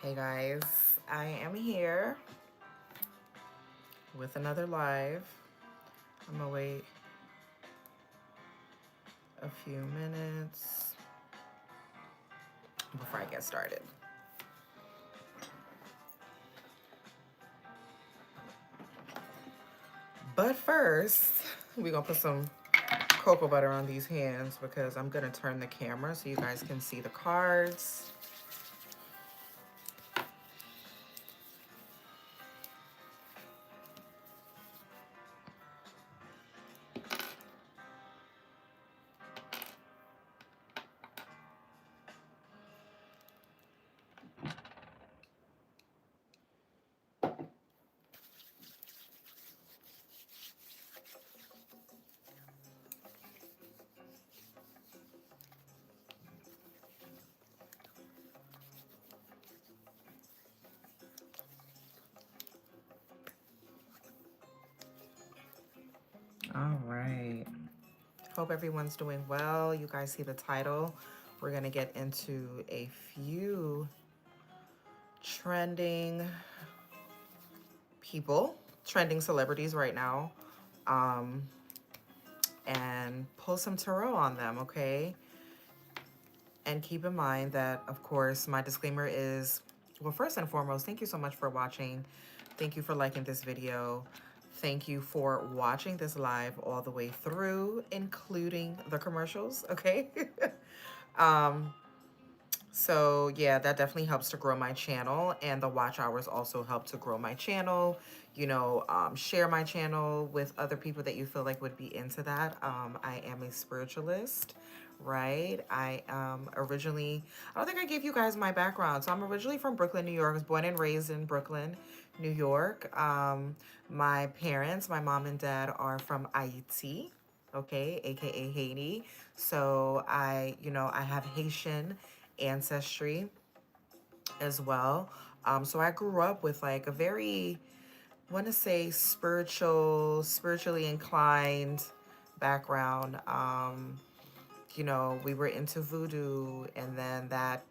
Hey guys, I am here with another live. I'm gonna wait a few minutes before I get started. But first, we're gonna put some cocoa butter on these hands because I'm gonna turn the camera so you guys can see the cards. All right. Hope everyone's doing well. You guys see the title. We're gonna get into a few trending people, trending celebrities right now, um, and pull some tarot on them, okay? And keep in mind that, of course, my disclaimer is, well, first and foremost, thank you so much for watching. Thank you for liking this video. Thank you for watching this live all the way through, including the commercials, okay? um, So yeah, that definitely helps to grow my channel, and the watch hours also help to grow my channel. Share my channel with other people that you feel like would be into that. I am a spiritualist, right? I don't think I gave you guys my background. So I'm originally from Brooklyn, New York. I was born and raised in Brooklyn, New York. My parents, my mom and dad are from Haiti, okay, aka Haiti. So I have Haitian ancestry as well. So I grew up with like a very, I want to say spiritually inclined background. We were into voodoo, and then that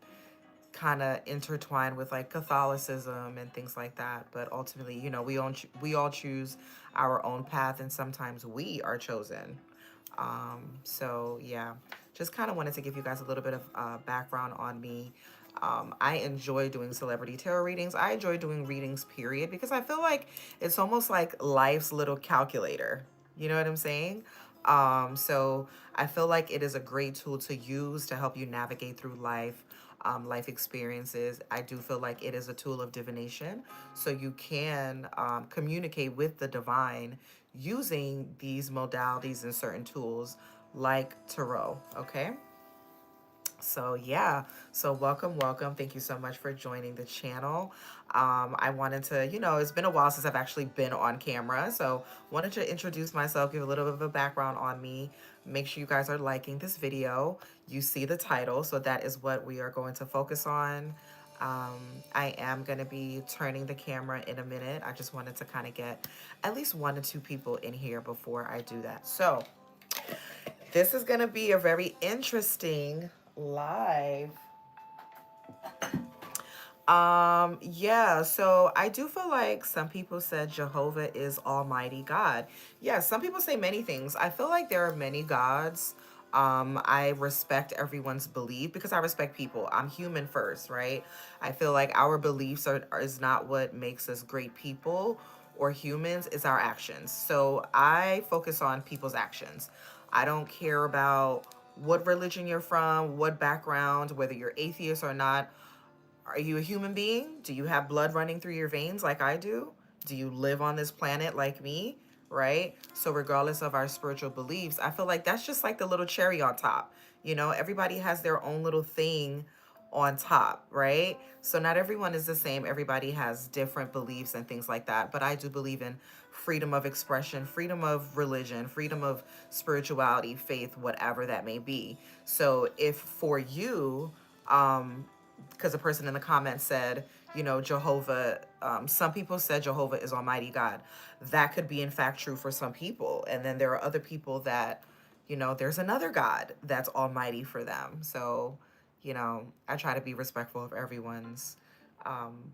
kind of intertwined with like Catholicism and things like that. But ultimately, we all choose our own path, and sometimes we are chosen. So yeah, just kind of wanted to give you guys a little bit of background on me. I enjoy doing celebrity tarot readings. I enjoy doing readings, period, because I feel like it's almost like life's little calculator. You know what I'm saying? So I feel like it is a great tool to use to help you navigate through life experiences. I do feel like it is a tool of divination, so you can communicate with the divine using these modalities and certain tools like tarot. Okay. So yeah, so welcome. Thank you so much for joining the channel. I wanted to, it's been a while since I've actually been on camera, so wanted to introduce myself, give a little bit of a background on me. Make sure you guys are liking this video. You see the title, so that is what we are going to focus on. I am going to be turning the camera in a minute. I just wanted to kind of get at least 1 to 2 people in here before I do that. So this is going to be a very interesting live. Yeah, so I do feel like some people said Jehovah is Almighty God. Yeah, some people say many things. I feel like there are many gods. I respect everyone's belief because I respect people. I'm human first, right? I feel like our beliefs is not what makes us great people or humans, it's our actions. So I focus on people's actions. I don't care about what religion you're from, what background, whether you're atheist or not. Are you a human being? Do you have blood running through your veins like I do? Do you live on this planet like me? Right? So, regardless of our spiritual beliefs, I feel like that's just like the little cherry on top. Everybody has their own little thing on top, right? So, not everyone is the same. Everybody has different beliefs and things like that. But I do believe in freedom of expression, freedom of religion, freedom of spirituality, faith, whatever that may be. So, if for you, because a person in the comments said, Jehovah, some people said Jehovah is Almighty God. That could be, in fact, true for some people. And then there are other people that, there's another God that's Almighty for them. So, I try to be respectful of everyone's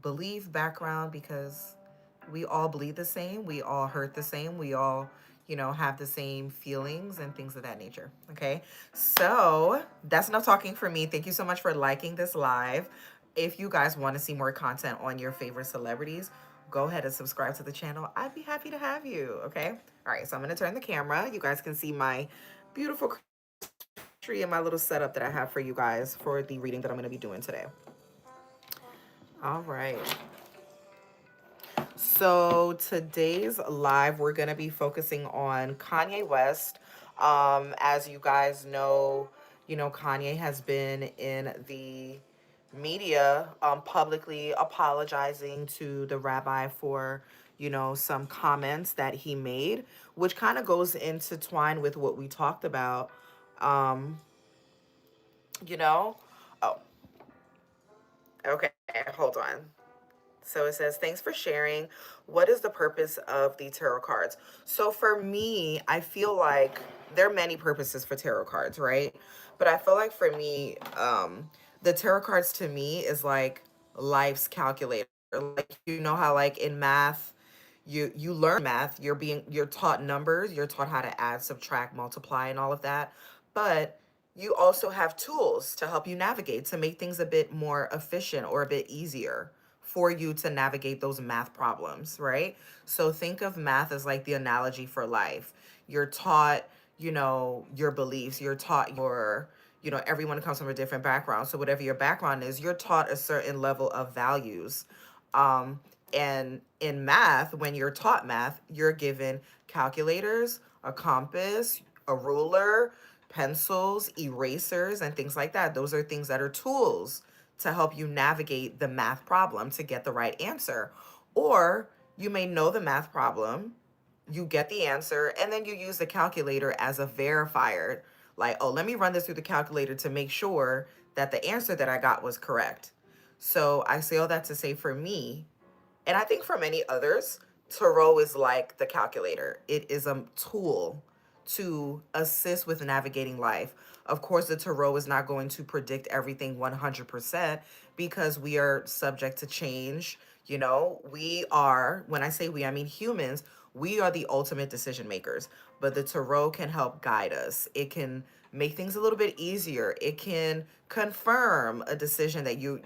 belief background, because we all bleed the same, we all hurt the same, we all, have the same feelings and things of that nature. Okay, so that's enough talking for me. Thank you so much for liking this live. If you guys want to see more content on your favorite celebrities, go ahead and subscribe to the channel. I'd be happy to have you. Okay, all right, so I'm going to turn the camera. You guys can see my beautiful Christmas tree and my little setup that I have for you guys for the reading that I'm going to be doing today. All right. So today's live, we're gonna be focusing on Kanye West. As you guys know, Kanye has been in the media, publicly apologizing to the rabbi for, some comments that he made, which kind of goes into twine with what we talked about. Um, you know, oh, okay, hold on. So it says, thanks for sharing. What is the purpose of the tarot cards? So for me, I feel like there are many purposes for tarot cards, right? But I feel like for me, the tarot cards to me is like life's calculator. Like, how like in math, you learn math, you're taught numbers, you're taught how to add, subtract, multiply, and all of that. But you also have tools to help you navigate, to make things a bit more efficient or a bit easier for you to navigate those math problems, right? So think of math as like the analogy for life. You're taught, your beliefs, you're taught everyone comes from a different background. So whatever your background is, you're taught a certain level of values. Um, and in math, when you're taught math, you're given calculators, a compass, a ruler, pencils, erasers, and things like that. Those are things that are tools to help you navigate the math problem to get the right answer. Or you may know the math problem, you get the answer, and then you use the calculator as a verifier. Like, oh, let me run this through the calculator to make sure that the answer that I got was correct. So I say all that to say, for me, and I think for many others, tarot is like the calculator. It is a tool to assist with navigating life. Of course, the tarot is not going to predict everything 100% because we are subject to change. We are, when I say we, I mean humans, we are the ultimate decision makers. But the tarot can help guide us. It can make things a little bit easier. It can confirm a decision that you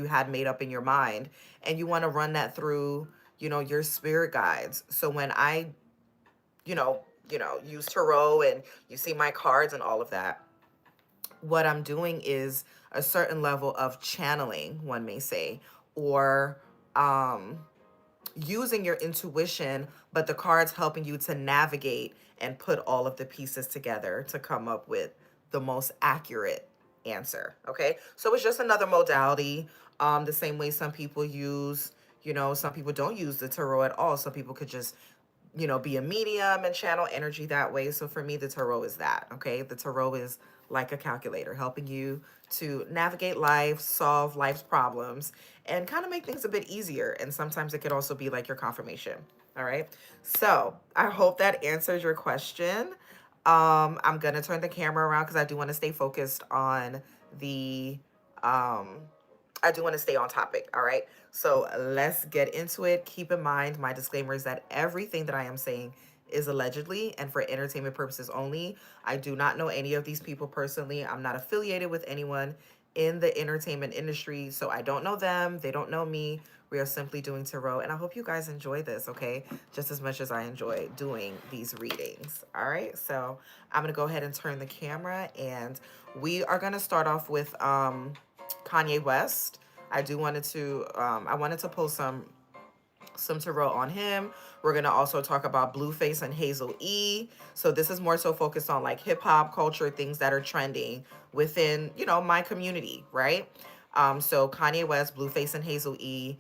had made up in your mind, and you want to run that through, your spirit guides. So when I, use tarot and you see my cards and all of that, what I'm doing is a certain level of channeling, one may say, or um using your intuition, but the cards helping you to navigate and put all of the pieces together to come up with the most accurate answer. Okay, so it's just another modality. The same way some people use, some people don't use the tarot at all. Some people could just, be a medium and channel energy that way. So for me, the tarot is that. Okay, the tarot is like a calculator, helping you to navigate life, solve life's problems, and kind of make things a bit easier. And sometimes it could also be like your confirmation. All right, so I hope that answers your question. I'm gonna turn the camera around because I do want to stay focused on the um I do want to stay on topic. All right. So let's get into it. Keep in mind, my disclaimer is that everything that I am saying is allegedly and for entertainment purposes only. I do not know any of these people personally. I'm not affiliated with anyone in the entertainment industry. So I don't know them. They don't know me. We are simply doing tarot. And I hope you guys enjoy this, okay? Just as much as I enjoy doing these readings. All right. So I'm going to go ahead and turn the camera, and we are going to start off with Kanye West. I wanted to pull some tarot on him. We're gonna also talk about Blueface and Hazel-E. So this is more so focused on like hip hop culture, things that are trending within, my community, right? So Kanye West, Blueface and Hazel-E,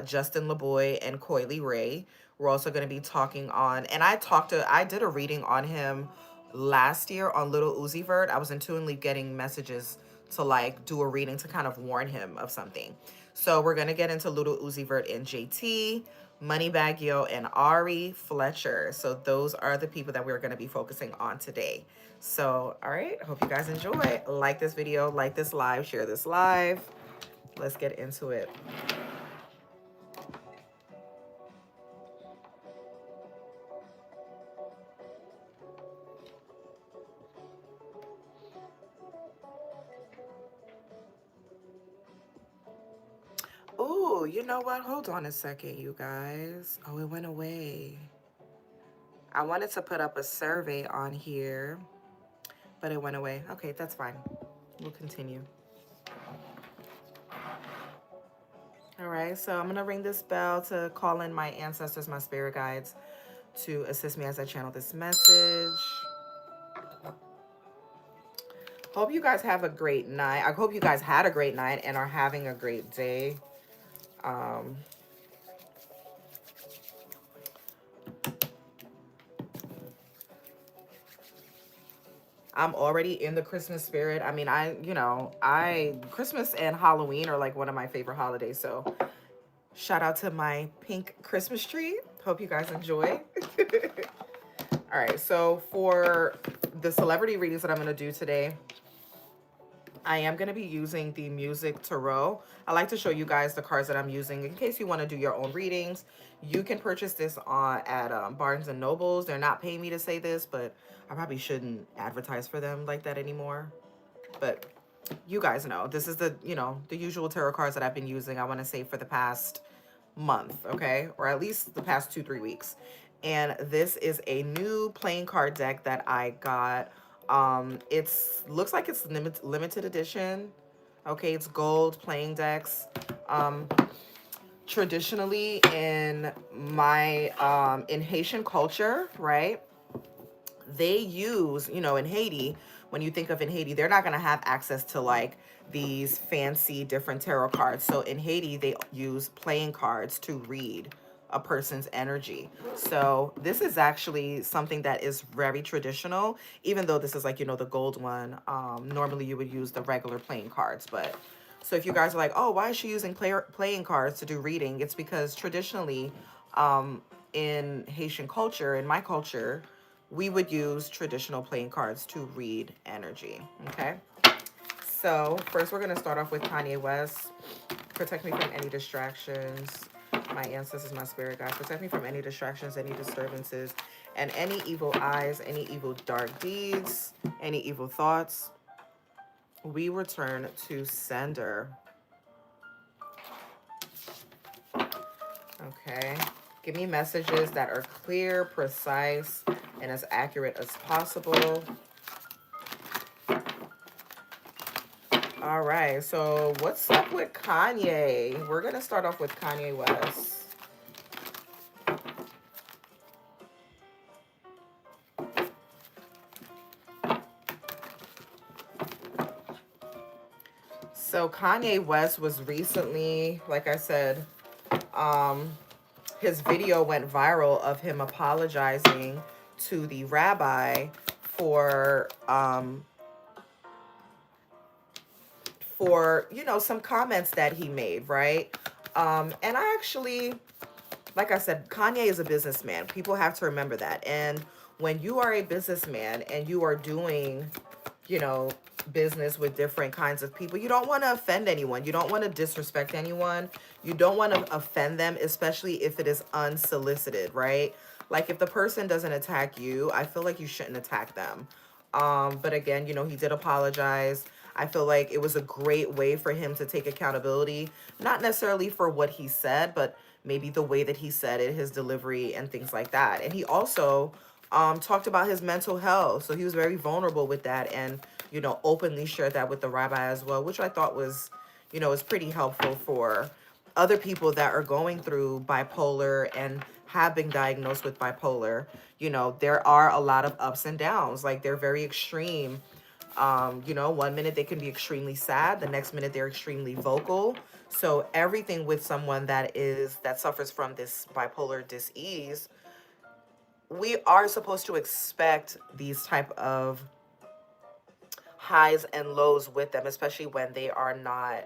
Justin LaBoy, and Leray. We're also gonna be talking on, and I did a reading on him last year on Little Uzi Vert. I was intuitively getting messages to like do a reading to kind of warn him of something. So we're gonna get into Little Uzi Vert and JT, Moneybagg Yo, and Ari Fletcher. So those are the people that we're gonna be focusing on today. So, all right, hope you guys enjoy. Like this video, like this live, share this live. Let's get into it. Oh, you know what? Hold on a second, you guys. Oh, it went away. I wanted to put up a survey on here, but it went away. Okay, that's fine. We'll continue. All right, so I'm going to ring this bell to call in my ancestors, my spirit guides, to assist me as I channel this message. Hope you guys have a great night. I hope you guys had a great night and are having a great day. I'm already in the Christmas spirit. I mean, Christmas and Halloween are like one of my favorite holidays. So shout out to my pink Christmas tree. Hope you guys enjoy. All right, so for the celebrity readings that I'm going to do today, I am going to be using the Music Tarot. I like to show you guys the cards that I'm using in case you want to do your own readings. You can purchase this at Barnes and Nobles. They're not paying me to say this, but I probably shouldn't advertise for them like that anymore. But you guys know, this is the usual tarot cards that I've been using, I want to say, for the past month, okay? Or at least the past 2-3 weeks. And this is a new playing card deck that I got. Looks like it's limited edition. Okay, it's gold playing decks. Traditionally in in Haitian culture, right? They use, in Haiti, when you think of in Haiti, they're not going to have access to like these fancy different tarot cards. So in Haiti, they use playing cards to read a person's energy. So this is actually something that is very traditional, even though this is like, the gold one. Normally you would use the regular playing cards. But so if you guys are like, oh, why is she using playing cards to do reading? It's because traditionally in Haitian culture, in my culture, we would use traditional playing cards to read energy, okay? So first we're going to start off with Kanye West. Protect me from any distractions. My ancestors, my spirit guides. Protect me from any distractions, any disturbances, and any evil eyes, any evil dark deeds, any evil thoughts. We return to sender. Okay. Give me messages that are clear, precise, and as accurate as possible. All right, so what's up with Kanye? We're going to start off with Kanye West. So Kanye West was recently, like I said, his video went viral of him apologizing to the rabbi for some comments that he made, right? And I actually, like I said, Kanye is a businessman. People have to remember that. And when you are a businessman and you are doing, business with different kinds of people, you don't want to offend anyone. You don't want to disrespect anyone. You don't want to offend them, especially if it is unsolicited, right? Like if the person doesn't attack you, I feel like you shouldn't attack them. But again, he did apologize. I feel like it was a great way for him to take accountability, not necessarily for what he said, but maybe the way that he said it, his delivery and things like that. And he also talked about his mental health. So he was very vulnerable with that and, openly shared that with the rabbi as well, which I thought was, is pretty helpful for other people that are going through bipolar and have been diagnosed with bipolar. There are a lot of ups and downs. Like they're very extreme. 1 minute they can be extremely sad. The next minute they're extremely vocal. So everything with someone that suffers from this bipolar disease, we are supposed to expect these type of highs and lows with them, especially when they are not,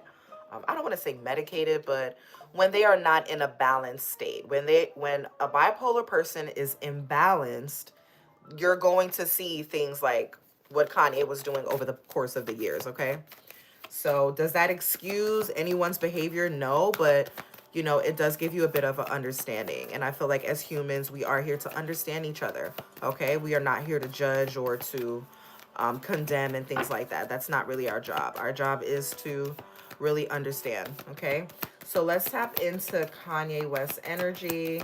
I don't want to say medicated, but when they are not in a balanced state. When a bipolar person is imbalanced, you're going to see things like what Kanye was doing over the course of the years, okay? So does that excuse anyone's behavior? No, but it does give you a bit of an understanding. And I feel like as humans, we are here to understand each other, okay? We are not here to judge or to condemn and things like that. That's not really our job. Our job is to really understand, okay? So let's tap into Kanye West energy.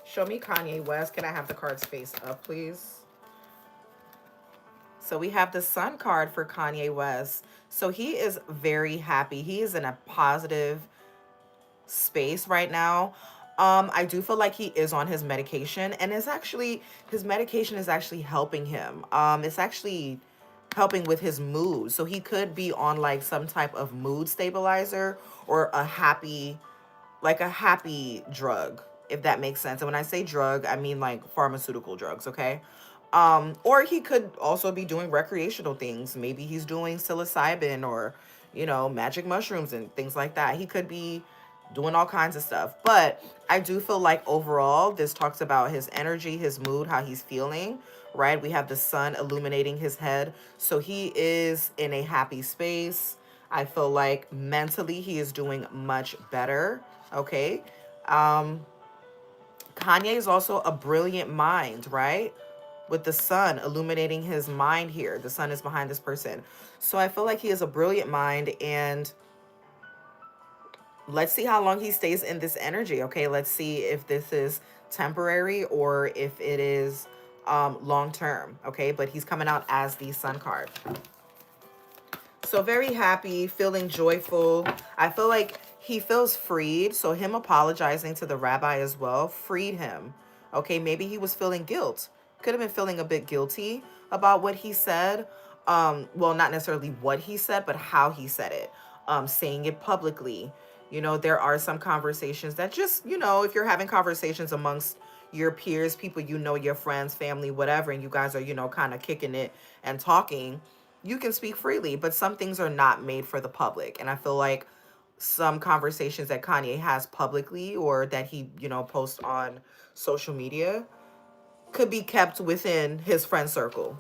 Show me Kanye West. Can I have the cards face up, please? So we have the Sun card for Kanye West. So he is very happy. He is in a positive space right now. I do feel like he is on his medication, and his medication is actually helping him. It's actually helping with his mood. So he could be on like some type of mood stabilizer or a happy drug, if that makes sense. And when I say drug, I mean like pharmaceutical drugs, okay? Or he could also be doing recreational things. Maybe he's doing psilocybin or, magic mushrooms and things like that. He could be doing all kinds of stuff. But I do feel like overall, this talks about his energy, his mood, how he's feeling, right? We have the sun illuminating his head. So he is in a happy space. I feel like mentally he is doing much better. Okay. Kanye is also a brilliant mind, right? With the sun illuminating his mind here. The sun is behind this person. So I feel like he is a brilliant mind, and let's see how long he stays in this energy. Okay. Let's see if this is temporary or if it is long term. Okay. But he's coming out as the sun card. So very happy, feeling joyful. I feel like he feels freed. So him apologizing to the rabbi as well freed him. Okay, maybe he was feeling guilt. Could have been feeling a bit guilty about what he said. Well, not necessarily what he said, but how he said it. Saying it publicly. There are some conversations that just, if you're having conversations amongst your peers, people your friends, family, whatever, and you guys are, kind of kicking it and talking, you can speak freely, but some things are not made for the public. And I feel like some conversations that Kanye has publicly or that he, posts on social media could be kept within his friend circle.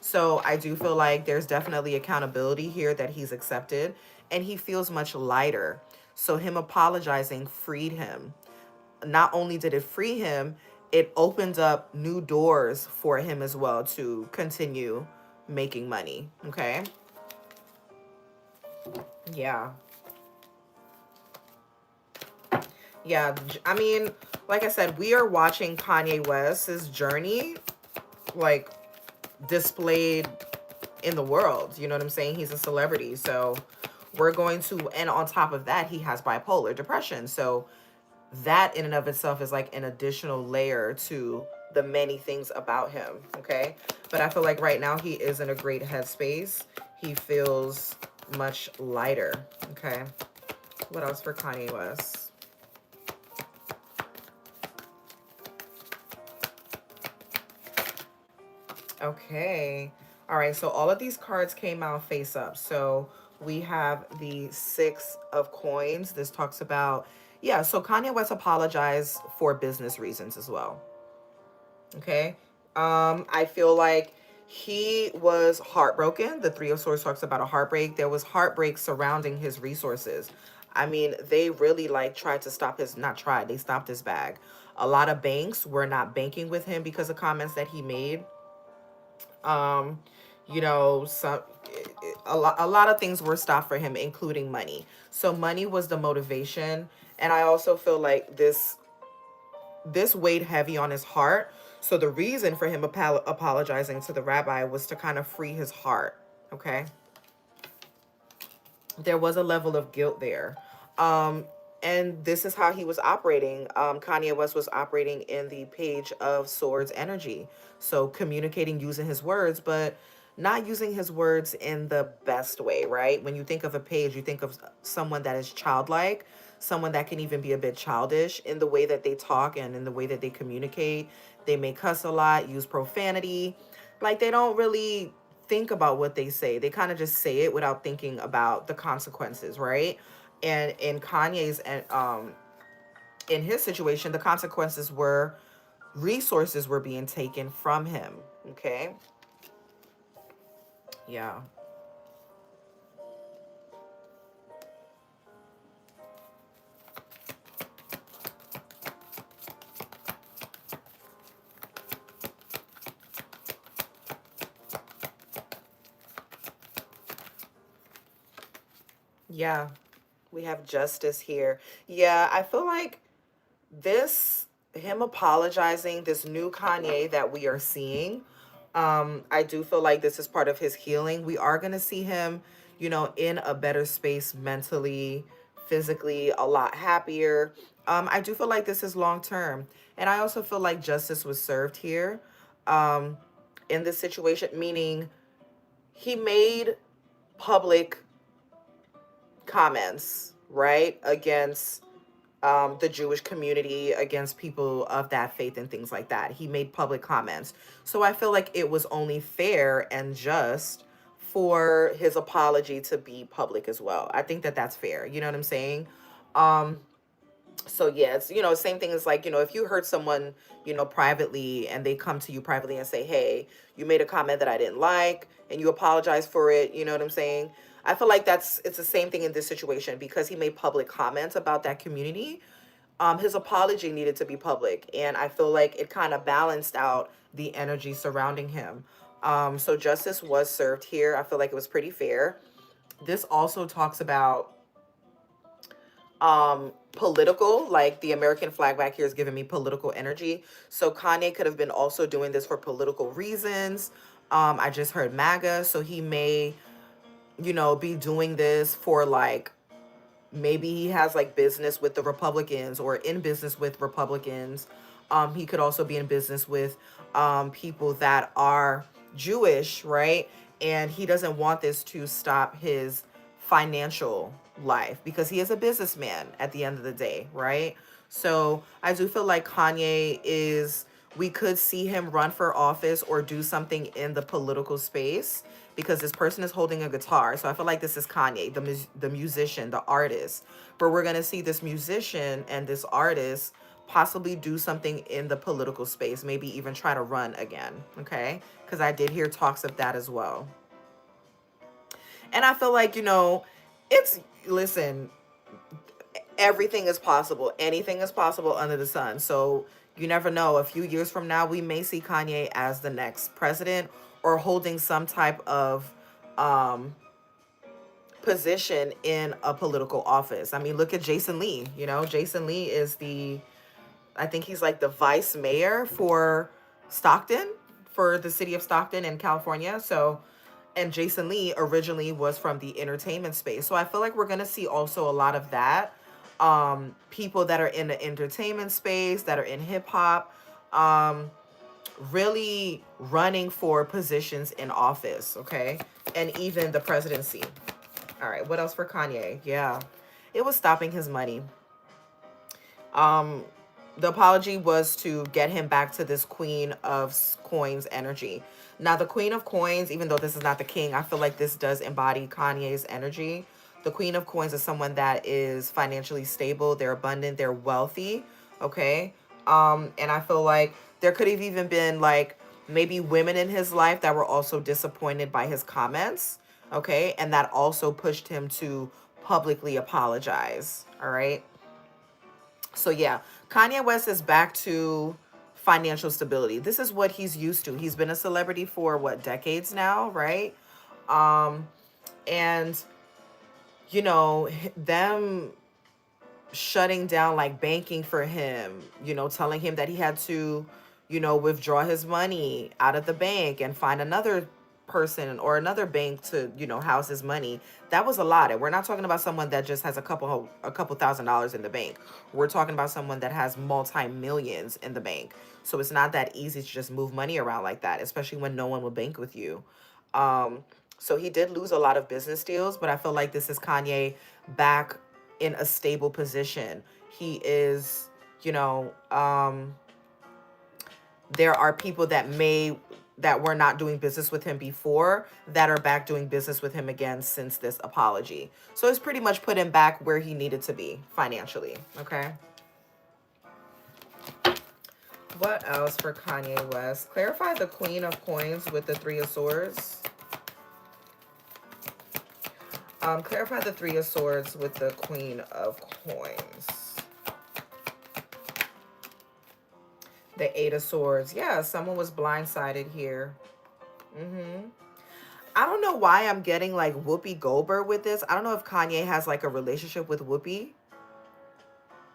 So I do feel like there's definitely accountability here that he's accepted, and he feels much lighter. So him apologizing freed him. Not only did it free him, it opened up new doors for him as well to continue making money. Okay. Yeah. Yeah. I mean, like I said, we are watching Kanye West's journey, like, displayed in the world. You know what I'm saying? He's a celebrity. So we're going to, and on top of that, he has bipolar depression. So that in and of itself is like an additional layer to the many things about him. Okay. But I feel like right now he is in a great headspace. He feels much lighter. Okay. What else for Kanye West? Okay. All right. So all of these cards came out face up. So we have the 6 of coins. This talks about, yeah, so Kanye West apologized for business reasons as well. Okay. I feel like he was heartbroken. The 3 of Swords talks about a heartbreak. There was heartbreak surrounding his resources. I mean, they really like tried to stop his, not tried, they stopped his bag. A lot of banks were not banking with him because of comments that he made. Um, some a lot of things were stopped for him, including money. So money was the motivation, and I also feel like this weighed heavy on his heart. So the reason for him apologizing to the rabbi was to kind of free his heart. Okay. There was a level of guilt there. And this is how he was operating. Kanye West was operating in the Page of Swords energy. So communicating using his words, but not using his words in the best way, right? When you think of a page, you think of someone that is childlike, someone that can even be a bit childish in the way that they talk and in the way that they communicate. They may cuss a lot, use profanity. Like, they don't really think about what they say. They kind of just say it without thinking about the consequences, right? And in his situation, the consequences were resources were being taken from him. Okay. Yeah. Yeah, we have justice here. Yeah, I feel like this, him apologizing, this new Kanye that we are seeing, I do feel like this is part of his healing. We are going to see him, in a better space mentally, physically, a lot happier. I do feel like this is long term. And I also feel like justice was served here, um, in this situation, meaning he made public comments, right, against the Jewish community, against people of that faith and things like that. He made public comments. So I feel like it was only fair and just for his apology to be public as well. I think that that's fair. You know what I'm saying? Um, so yeah, it's, same thing as like, if you hurt someone, privately, and they come to you privately and say, hey, you made a comment that I didn't like, and you apologize for it. You know what I'm saying? I feel like it's the same thing in this situation, because he made public comments about that community. His apology needed to be public, and I feel like it kind of balanced out the energy surrounding him. So justice was served here. I feel like it was pretty fair. This also talks about political, like the American flag back here is giving me political energy. So Kanye could have been also doing this for political reasons. I just heard MAGA, so he may, be doing this for like, maybe he has like business with the Republicans, or in business with Republicans. He could also be in business with people that are Jewish, right? And he doesn't want this to stop his financial life, because he is a businessman at the end of the day, right? So I do feel like Kanye is, we could see him run for office or do something in the political space, because this person is holding a guitar. So I feel like this is Kanye, the musician, the artist. But we're going to see this musician and this artist possibly do something in the political space, maybe even try to run again, okay? Because I did hear talks of that as well. And I feel like, it's, listen, everything is possible. Anything is possible under the sun. So you never know. A few years from now, we may see Kanye as the next president, or holding some type of um, position in a political office. I mean, look at Jason Lee. Jason Lee is I think he's like the vice mayor for Stockton, for the city of Stockton in California. So, and Jason Lee originally was from the entertainment space. So I feel like we're going to see also a lot of that. People that are in the entertainment space, that are in hip hop, really running for positions in office, okay? And even the presidency. All right, what else for Kanye? Yeah, it was stopping his money. Um, the apology was to get him back to this queen of coins energy. Now, the queen of coins, even though this is not the king, I feel like this does embody Kanye's energy. The queen of coins is someone that is financially stable, they're abundant, they're wealthy, okay? And I feel like there could have even been like maybe women in his life that were also disappointed by his comments, okay? And that also pushed him to publicly apologize, all right? So yeah, Kanye West is back to financial stability. This is what he's used to. He's been a celebrity for what, decades now, right? Um and them shutting down like banking for him, telling him that he had to, withdraw his money out of the bank and find another person or another bank to, house his money. That was a lot. And we're not talking about someone that just has a couple $1,000s in the bank. We're talking about someone that has multi-millions in the bank. So it's not that easy to just move money around like that, especially when no one will bank with you. Um, so he did lose a lot of business deals, but I feel like this is Kanye back in a stable position. He is, there are people that were not doing business with him before that are back doing business with him again since this apology. So it's pretty much put him back where he needed to be financially. Okay. What else for Kanye West? Clarify the Queen of Coins with the Three of Swords. Clarify the Three of Swords with the Queen of Coins. The Eight of Swords. Yeah, someone was blindsided here. I don't know why I'm getting like Whoopi Goldberg with this. I don't know if Kanye has like a relationship with Whoopi.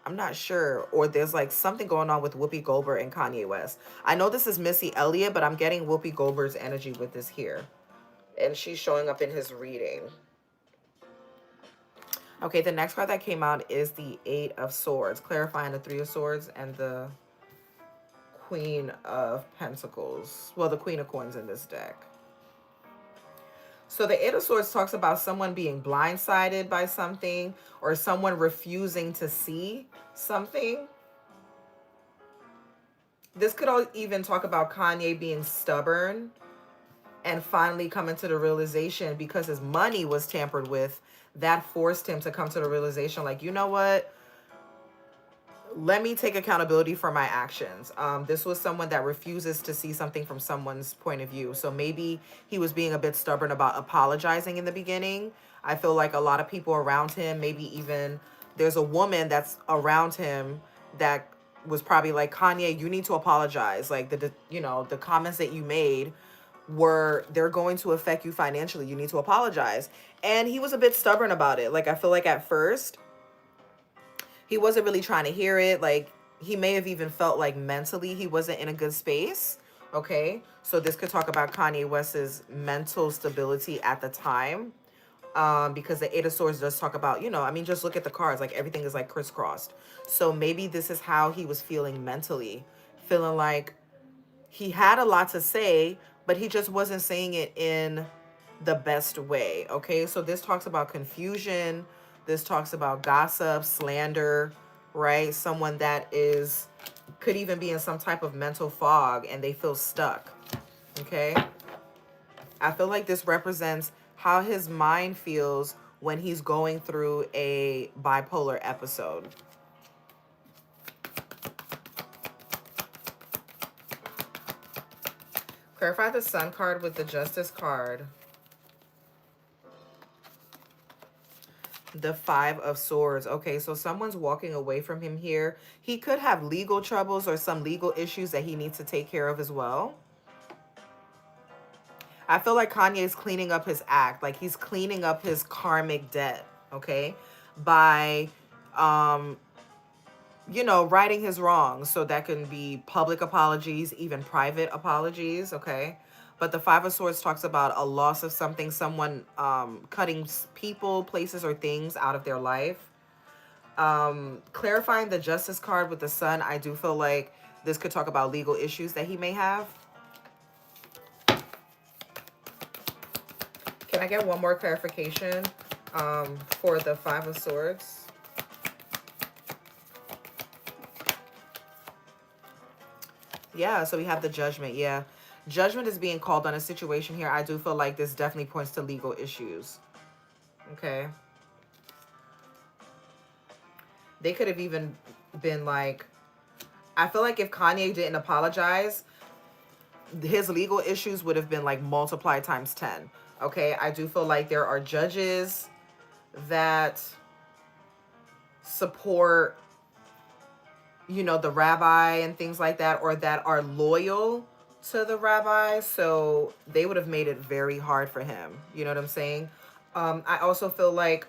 I'm not sure. Or there's like something going on with Whoopi Goldberg and Kanye West. I know this is Missy Elliott, but I'm getting Whoopi Goldberg's energy with this here. And she's showing up in his reading. Okay, the next card that came out is the Eight of Swords, clarifying the Three of Swords and the Queen of Pentacles. Well, the Queen of Coins in this deck. So the Eight of Swords talks about someone being blindsided by something or someone refusing to see something. This could all even talk about Kanye being stubborn and finally coming to the realization because his money was tampered with. That forced him to come to the realization like, you know what? Let me take accountability for my actions. This was someone that refuses to see something from someone's point of view. So maybe he was being a bit stubborn about apologizing in the beginning. I feel like a lot of people around him, maybe even there's a woman that's around him that was probably like, Kanye, you need to apologize. Like the comments that you made they're going to affect you financially. You need to apologize. And he was a bit stubborn about it. Like, I feel like at first he wasn't really trying to hear it. Like, he may have even felt like mentally he wasn't in a good space. Okay. So this could talk about Kanye West's mental stability at the time. Because the Eight of Swords does talk about, I mean, just look at the cards. Like, everything is like crisscrossed. So maybe this is how he was feeling mentally. Feeling like he had a lot to say, but he just wasn't saying it in the best way. Okay. So this talks about confusion. This talks about gossip, slander, right? Someone that could even be in some type of mental fog and they feel stuck. Okay. I feel like this represents how his mind feels when he's going through a bipolar episode. Clarify the Sun card with the Justice card. The Five of Swords. Okay, so someone's walking away from him here. He could have legal troubles or some legal issues that he needs to take care of as well. I feel like Kanye is cleaning up his act. Like, he's cleaning up his karmic debt, okay? By, righting his wrongs. So that can be public apologies, even private apologies, okay? But the Five of Swords talks about a loss of something, someone cutting people, places, or things out of their life. Clarifying the Justice card with the Sun, I do feel like this could talk about legal issues that he may have. Can I get one more clarification for the Five of Swords? Yeah, so we have the Judgment. Yeah. Judgment is being called on a situation here. I do feel like this definitely points to legal issues. Okay. They could have even been like, I feel like if Kanye didn't apologize, his legal issues would have been like multiplied times 10. Okay. I do feel like there are judges that support, the rabbi and things like that, or that are loyal to the rabbi. So they would have made it very hard for him. You know what I'm saying? I also feel like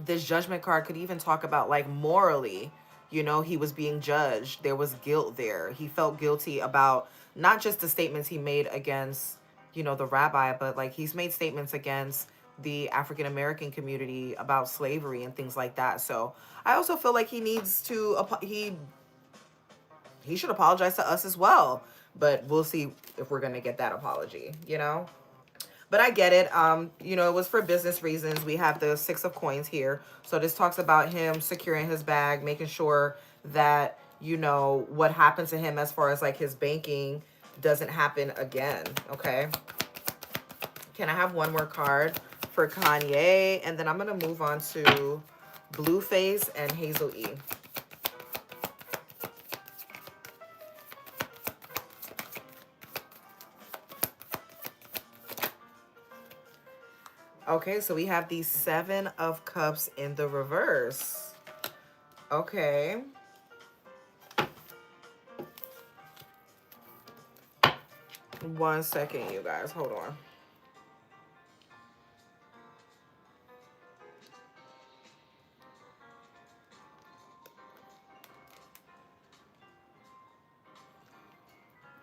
this Judgment card could even talk about like morally, he was being judged. There was guilt there. He felt guilty about not just the statements he made against, the rabbi, but like he's made statements against the African American community about slavery and things like that. So I also feel like he needs to, he should apologize to us as well. But we'll see if we're going to get that apology, But I get it. It was for business reasons. We have the Six of Coins here. So this talks about him securing his bag, making sure that, what happened to him as far as like his banking doesn't happen again. Okay. Can I have one more card for Kanye? And then I'm going to move on to Blueface and Hazel-E. Okay, so we have the Seven of Cups in the reverse. Okay. One second, you guys. Hold on.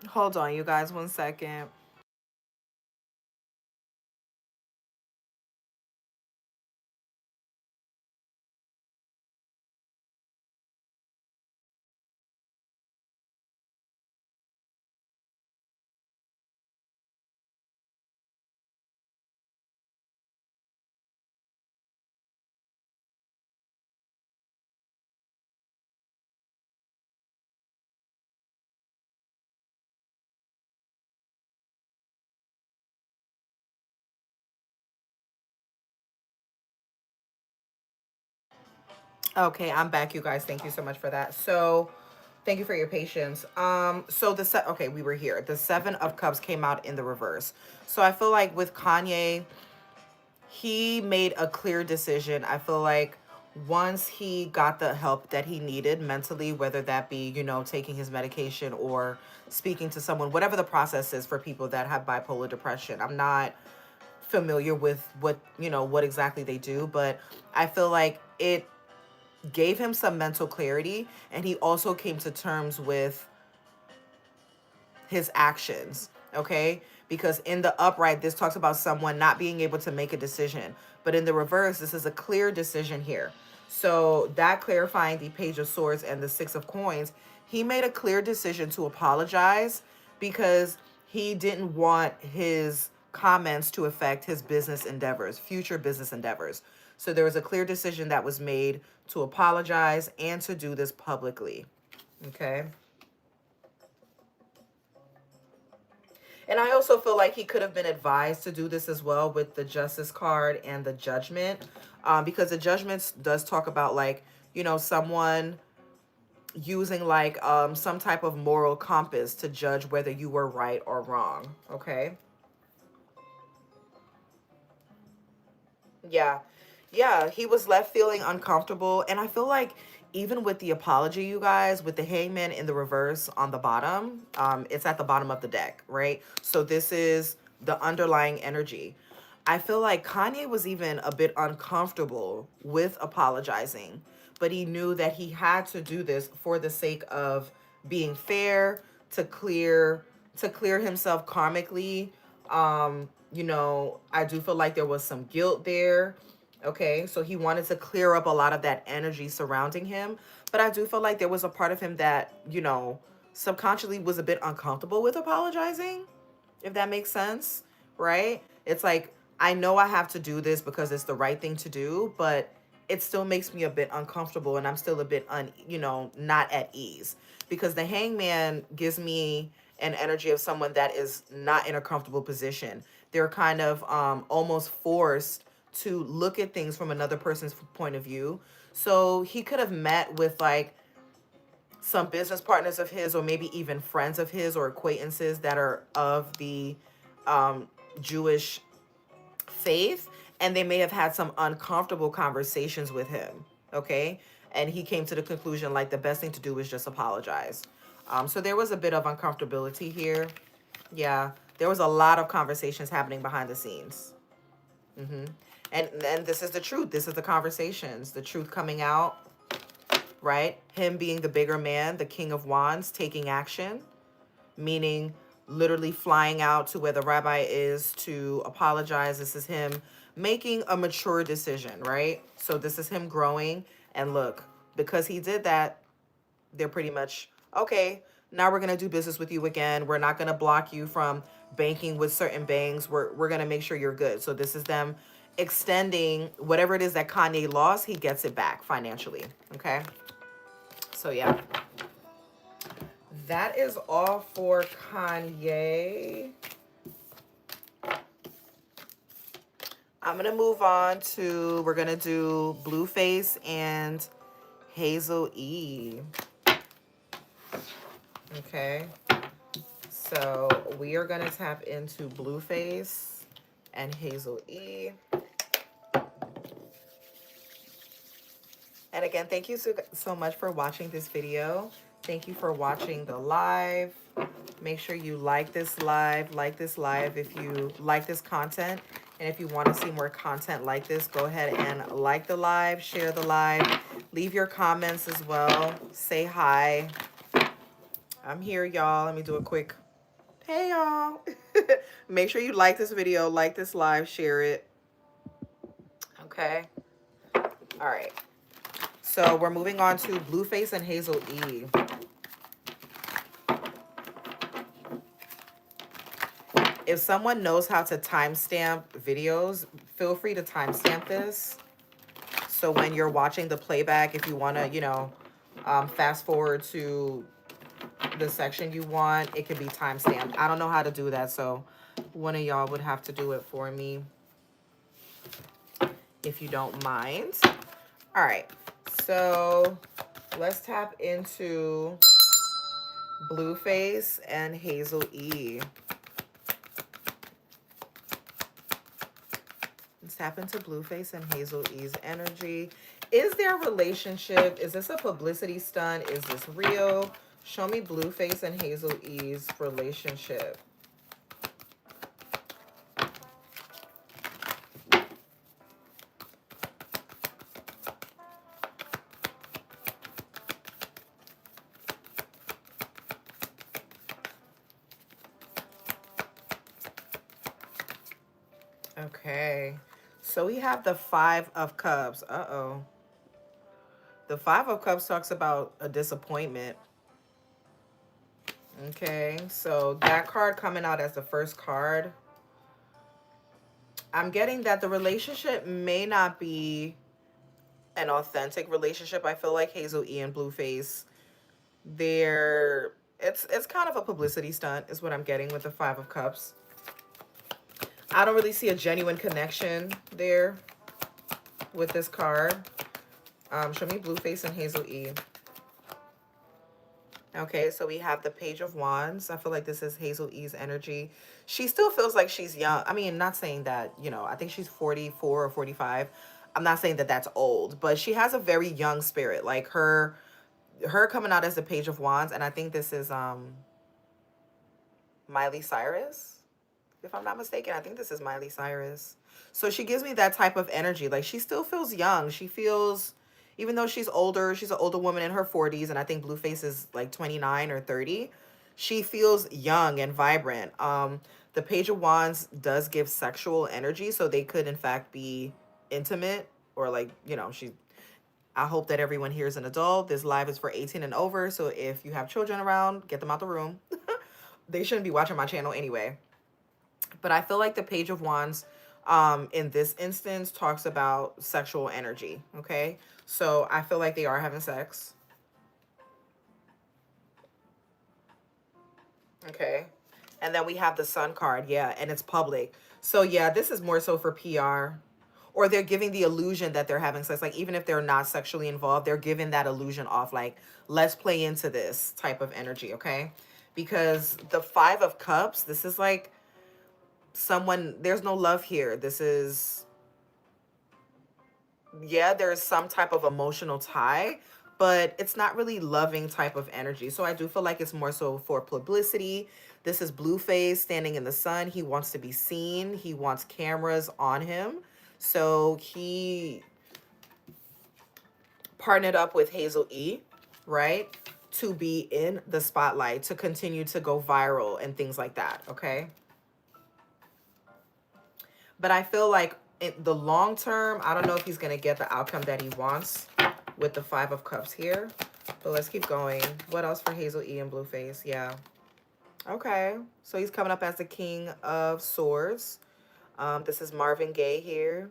Hold on, you guys, 1 second. Okay, I'm back, you guys. Thank you so much for that. So, thank you for your patience. So okay, we were here. The 7 of Cups came out in the reverse. So I feel like with Kanye, he made a clear decision. I feel like once he got the help that he needed mentally, whether that be, taking his medication or speaking to someone, whatever the process is for people that have bipolar depression. I'm not familiar with what exactly they do, but I feel like it gave him some mental clarity, and he also came to terms with his actions, okay? Because in the upright, this talks about someone not being able to make a decision. But in the reverse, this is a clear decision here. So that clarifying the Page of Swords and the 6 of Coins, he made a clear decision to apologize because he didn't want his comments to affect his business endeavors, future business endeavors. So there was a clear decision that was made to apologize and to do this publicly. Okay. And I also feel like he could have been advised to do this as well with the Justice card and the Judgment, because the Judgment does talk about, like, someone using, like, some type of moral compass to judge whether you were right or wrong. Okay. Yeah. Yeah, he was left feeling uncomfortable. And I feel like even with the apology, you guys, with the hangman in the reverse on the bottom, it's at the bottom of the deck, right? So this is the underlying energy. I feel like Kanye was even a bit uncomfortable with apologizing, but he knew that he had to do this for the sake of being fair, to clear himself karmically. I do feel like there was some guilt there. Okay, so he wanted to clear up a lot of that energy surrounding him. But I do feel like there was a part of him that, subconsciously was a bit uncomfortable with apologizing, if that makes sense, right? It's like, I know I have to do this because it's the right thing to do, but it still makes me a bit uncomfortable, and I'm still a bit not at ease, because the hangman gives me an energy of someone that is not in a comfortable position. They're kind of almost forced to look at things from another person's point of view. So he could have met with, like, some business partners of his, or maybe even friends of his or acquaintances that are of the um, Jewish faith, and they may have had some uncomfortable conversations with him. Okay. And he came to the conclusion, like, the best thing to do is just apologize. So there was a bit of uncomfortability here. Yeah. There was a lot of conversations happening behind the scenes. And this is the truth. This is the conversations, the truth coming out, right? Him being the bigger man, the King of Wands, taking action, meaning literally flying out to where the rabbi is to apologize. This is him making a mature decision, right? So this is him growing. And look, because he did that, they're pretty much, okay, now we're going to do business with you again. We're not going to block you from banking with certain banks. We're going to make sure you're good. So this is them extending whatever it is that Kanye lost, he gets it back financially. Okay. So yeah, that is all for Kanye. I'm going to move on to, we're going to do Blueface and Hazel-E. Okay. So we are going to tap into Blueface and Hazel-E. And again, thank you so much for watching this video. Thank you for watching the live. Make sure you like this live if you like this content. And if you want to see more content like this, go ahead and like the live, share the live, leave your comments as well. Say hi. I'm here, y'all. Let me do a quick Hey y'all. Make sure you like this video, like this live, share it. Okay. All right. So we're moving on to Blueface and Hazel-E. If someone knows how to timestamp videos, feel free to timestamp this. So when you're watching the playback, if you want to, fast forward to the section you want, it could be timestamped. I don't know how to do that, so one of y'all would have to do it for me if you don't mind. All right, so let's tap into Blueface and Hazel-E. Let's tap into Blueface and Hazel-E's energy. Is there a relationship? Is this a publicity stunt? Is this real? Show me Blueface and Hazel-E's relationship. Okay. So we have the Five of Cups. Uh-oh. The Five of Cups talks about a disappointment. Okay. So that card coming out as the first card. I'm getting that the relationship may not be an authentic relationship. I feel like Hazel-E and Blueface, it's kind of a publicity stunt is what I'm getting with the Five of Cups. I don't really see a genuine connection there with this card. Show me Blueface and Hazel-E. Okay, so we have the Page of Wands. I feel like this is Hazel-E's energy. She still feels like she's young. I mean, not saying that, I think she's 44 or 45. I'm not saying that that's old, but she has a very young spirit. Like her coming out as the Page of Wands, and I think this is Miley Cyrus, if I'm not mistaken. I think this is Miley Cyrus. So she gives me that type of energy. Like she still feels young. She feels, even though she's older, she's an older woman in her 40s, and I think Blueface is like 29 or 30. She feels young and vibrant. The Page of Wands does give sexual energy, so they could in fact be intimate, or like, I hope that everyone here is an adult. This live is for 18 and over, so if you have children around, get them out the room. They shouldn't be watching my channel anyway. But I feel like the Page of Wands in this instance talks about sexual energy, okay? So I feel like they are having sex. Okay. And then we have the Sun card, yeah, and it's public. So yeah, this is more so for PR. Or they're giving the illusion that they're having sex. Like even if they're not sexually involved, they're giving that illusion off. Like, let's play into this type of energy, okay? Because the Five of Cups, this is like someone, there's no love here. This is, yeah, there's some type of emotional tie, but it's not really loving type of energy. So I do feel like it's more so for publicity. This is Blueface standing in the sun. He wants to be seen. He wants cameras on him. So he partnered up with Hazel-E, right? To be in the spotlight, to continue to go viral and things like that, okay? But I feel like in the long term, I don't know if he's going to get the outcome that he wants with the Five of Cups here. But let's keep going. What else for Hazel-E and Blueface? Yeah. Okay. So he's coming up as the King of Swords. This is Marvin Gaye here.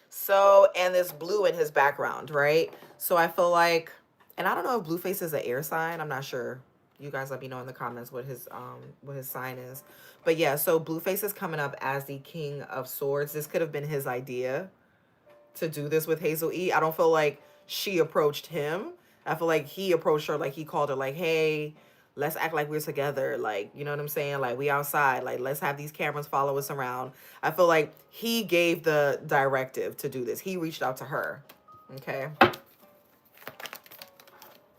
So, and there's blue in his background, right? So I feel like, and I don't know if Blueface is an air sign. I'm not sure. You guys let me know in the comments what his sign is. But yeah, so Blueface is coming up as the King of Swords. This could have been his idea to do this with Hazel-E. I don't feel like she approached him. I feel like he approached her, like he called her like, hey, let's act like we're together. Like, you know what I'm saying? Like, we outside. Like, let's have these cameras follow us around. I feel like he gave the directive to do this. He reached out to her. Okay.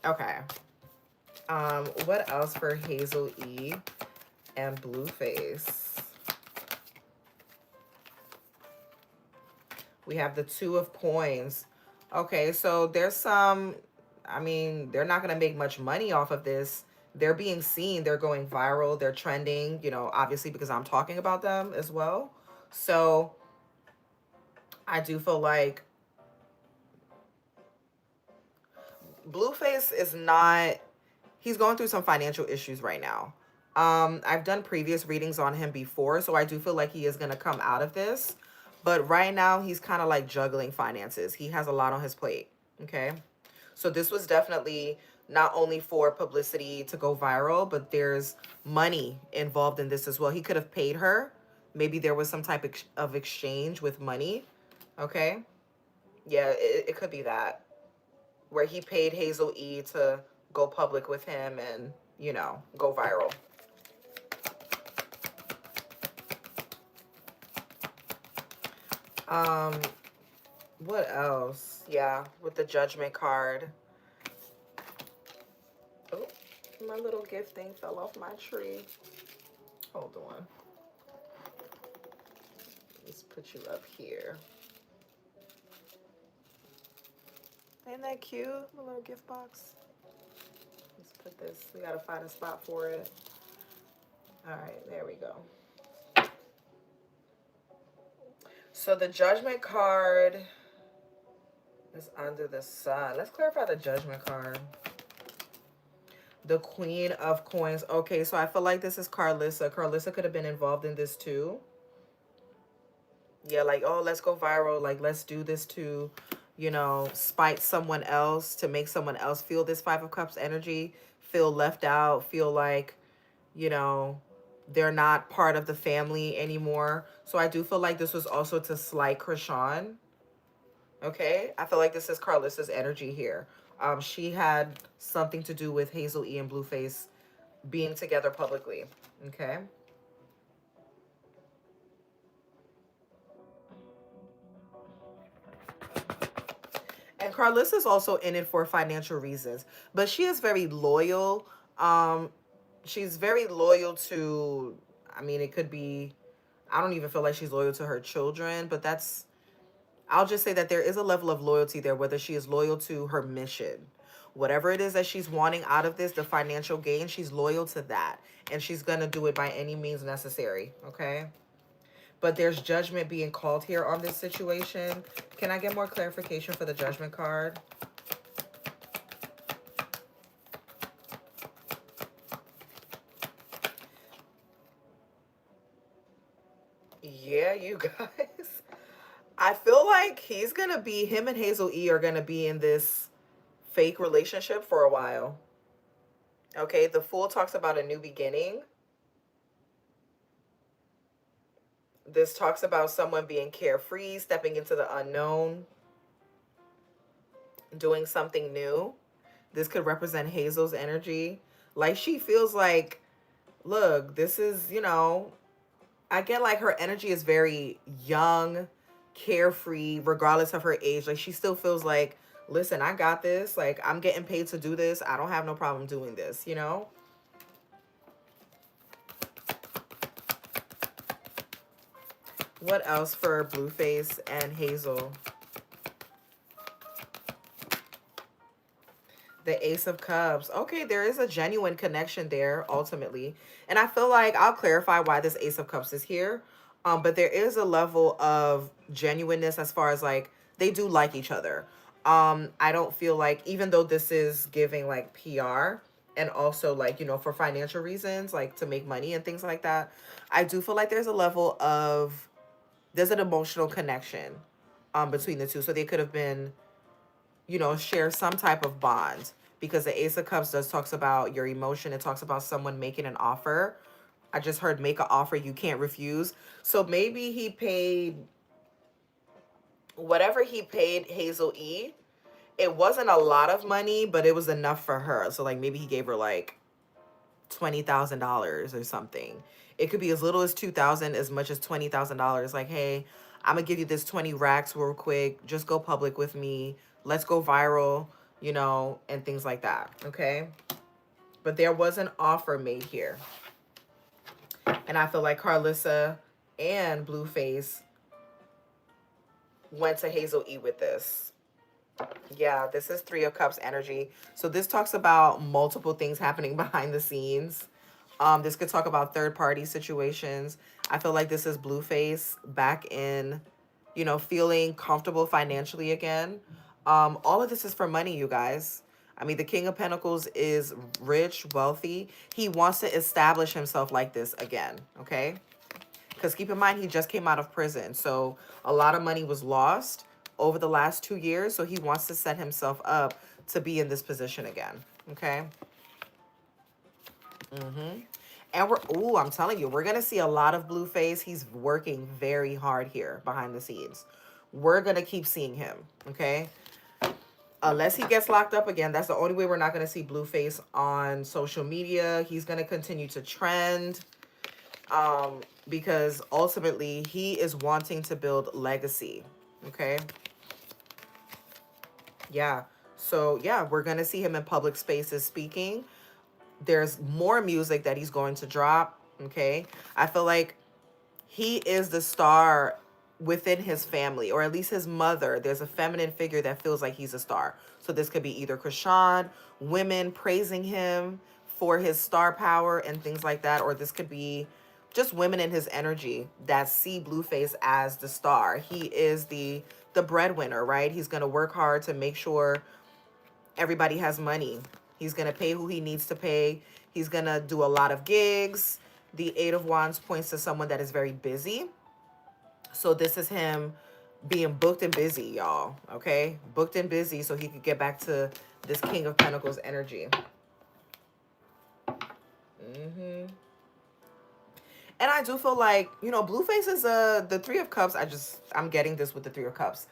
Okay. What else for Hazel-E and Blueface? We have the Two of Coins. Okay, so there's some, I mean, they're not going to make much money off of this. they're being seen, they're going viral, they're trending, you know, obviously because I'm talking about them as well. So I do feel like Blueface is not, he's going through some financial issues right now. I've done previous readings on him before, so I do feel like he is going to come out of this. But right now, he's kind of like juggling finances. He has a lot on his plate. Okay. So this was definitely not only for publicity to go viral, but there's money involved in this as well. He could have paid her. Maybe there was some type of exchange with money. Okay. Yeah, it could be that, where he paid Hazel-E to go public with him and, you know, go viral. Um, what else? Yeah, with the judgment card. Oh, my little gift thing fell off my tree. Hold on. Let's put you up here. Ain't that cute? My little gift box. Let's put this. We gotta find a spot for it. All right, there we go. So the judgment card is under the sun. Let's clarify the judgment card. The Queen of Coins. Okay, so I feel like this is Carlissa. Carlissa could have been involved in this too. Yeah, like, oh, let's go viral. Like, let's do this to, you know, spite someone else, to make someone else feel this Five of Cups energy, feel left out, feel like, you know, they're not part of the family anymore. So I do feel like this was also to slight Krishan. Okay, I feel like this is Carlissa's energy here. She had something to do with Hazel-E and Blueface being together publicly. Okay. And Carlissa's also in it for financial reasons, but she is very loyal. Um, she's very loyal to, I mean, it could be, I don't even feel like she's loyal to her children, but that's, I'll just say that there is a level of loyalty there, whether she is loyal to her mission. Whatever it is that she's wanting out of this, the financial gain, she's loyal to that. And she's going to do it by any means necessary. Okay. But there's judgment being called here on this situation. Can I get more clarification for the judgment card? Yeah, you guys. I feel like he's going to be, him and Hazel-E are going to be in this fake relationship for a while. Okay, the Fool talks about a new beginning. This talks about someone being carefree, stepping into the unknown, doing something new. This could represent Hazel's energy. Like, she feels like, look, this is, you know, I get like her energy is very young, carefree, regardless of her age. Like, she still feels like, listen, I got this. Like, I'm getting paid to do this. I don't have no problem doing this, you know? What else for Blueface and Hazel? The Ace of Cups. Okay, there is a genuine connection there, ultimately. And I feel like I'll clarify why this Ace of Cups is here. But there is a level of genuineness as far as like they do like each other. I don't feel like, even though this is giving like PR and also like, you know, for financial reasons, like to make money and things like that, I do feel like there's a level of, there's an emotional connection between the two. So they could have been, you know, share some type of bond, because the Ace of Cups does talks about your emotion. It talks about someone making an offer. I just heard make an offer you can't refuse. So maybe he paid whatever he paid Hazel-E. It wasn't a lot of money, but it was enough for her. So like maybe he gave her like $20,000 or something. It could be as little as 2,000, as much as $20,000. Like, hey, I'm gonna give you this 20 racks real quick. Just go public with me. Let's go viral, you know, and things like that. Okay. But there was an offer made here. And I feel like Carlissa and Blueface went to Hazel-E with this. Yeah, this is Three of Cups energy. So this talks about multiple things happening behind the scenes. This could talk about third party situations. I feel like this is Blueface back in, feeling comfortable financially again. All of this is for money, you guys. I mean, the King of Pentacles is rich, wealthy. He wants to establish himself like this again, okay? Because keep in mind, he just came out of prison. So a lot of money was lost over the last 2 years. So he wants to set himself up to be in this position again. Okay. And I'm telling you, we're going to see a lot of Blueface. He's working very hard here behind the scenes. We're going to keep seeing him. Okay. Unless he gets locked up again, that's the only way we're not going to see Blueface on social media. He's going to continue to trend. Because ultimately he is wanting to build legacy. Okay. Yeah. So yeah, we're going to see him in public spaces speaking. There's more music that he's going to drop. Okay. I feel like he is the star within his family, or at least his mother. There's a feminine figure that feels like he's a star. So this could be either Krishan, women praising him for his star power and things like that, or this could be just women in his energy that see Blueface as the star. He is the breadwinner, right? He's going to work hard to make sure everybody has money. He's going to pay who he needs to pay. He's going to do a lot of gigs. The Eight of Wands points to someone that is very busy. So this is him being booked and busy, y'all. Okay? Booked and busy so he could get back to this King of Pentacles energy. And I do feel like, Blueface is the Three of Cups. I'm getting this with the Three of Cups.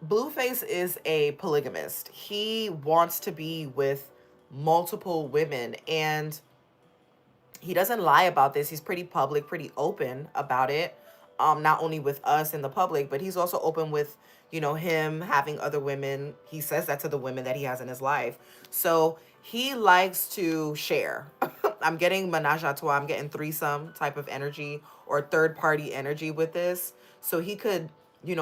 Blueface is a polygamist. He wants to be with multiple women, and he doesn't lie about this. He's pretty public, pretty open about it. Not only with us in the public, but he's also open with, him having other women. He says that to the women that he has in his life. So he likes to share. I'm getting menage a trois. I'm getting threesome type of energy or third party energy with this. So he could,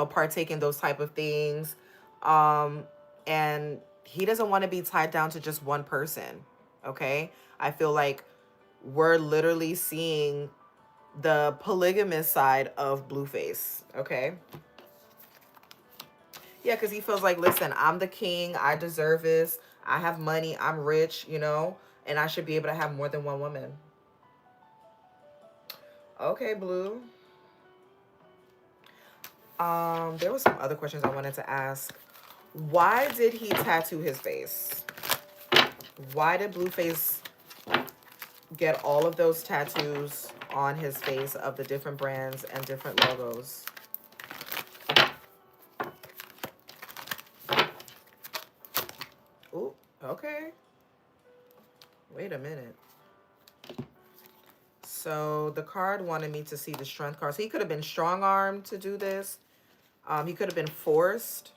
partake in those type of things. And he doesn't want to be tied down to just one person. Okay. I feel like we're literally seeing the polygamous side of Blueface. Okay. Yeah, because he feels like, listen, I'm the king. I deserve this. I have money. I'm rich, and I should be able to have more than one woman. Okay, Blue. There were some other questions I wanted to ask. Why did he tattoo his face? Why did Blueface get all of those tattoos on his face of the different brands and different logos? Ooh, okay. Wait a minute. So the card wanted me to see the strength card. So he could have been strong-armed to do this. He could have been forced.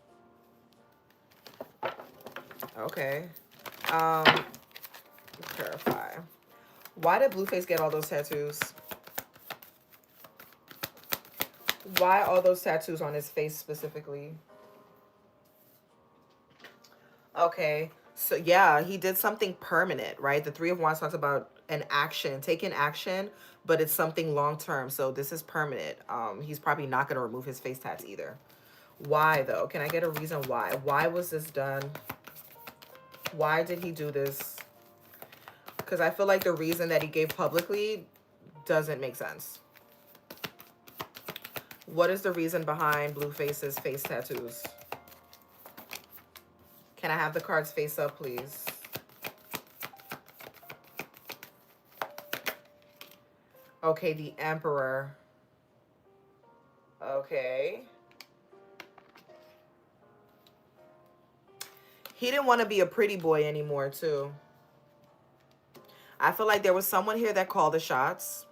Okay. Clarify. Why did Blueface get all those tattoos? Why all those tattoos on his face specifically? Okay. So yeah, he did something permanent, right? The Three of Wands talks about an action, taking action, but it's something long term. So this is permanent. He's probably not going to remove his face tats either. Why though? Can I get a reason why? Why was this done? Why did he do this? Because I feel like the reason that he gave publicly doesn't make sense. What is the reason behind Blueface's face tattoos? Can I have the cards face up, please? Okay, the Emperor. Okay. He didn't want to be a pretty boy anymore, too. I feel like there was someone here that called the shots.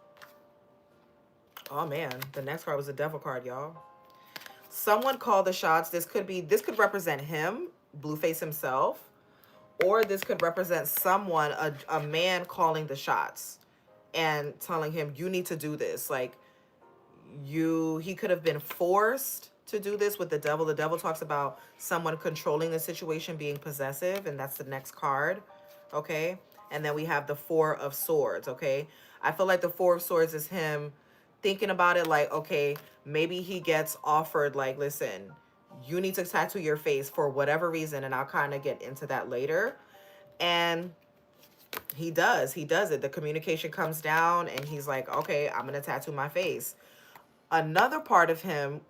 Oh, man. The next card was a devil card, y'all. Someone called the shots. This could represent him, Blueface himself. Or this could represent someone, a man calling the shots and telling him, you need to do this. Like, he could have been forced to do this with the devil. The devil talks about someone controlling the situation, being possessive, and that's the next card. Okay. And then we have the Four of Swords. Okay. I feel like the Four of Swords is him thinking about it like, okay, maybe he gets offered, like, listen, you need to tattoo your face for whatever reason. And I'll kind of get into that later. And he does it. The communication comes down and he's like, okay, I'm going to tattoo my face. Another part of him,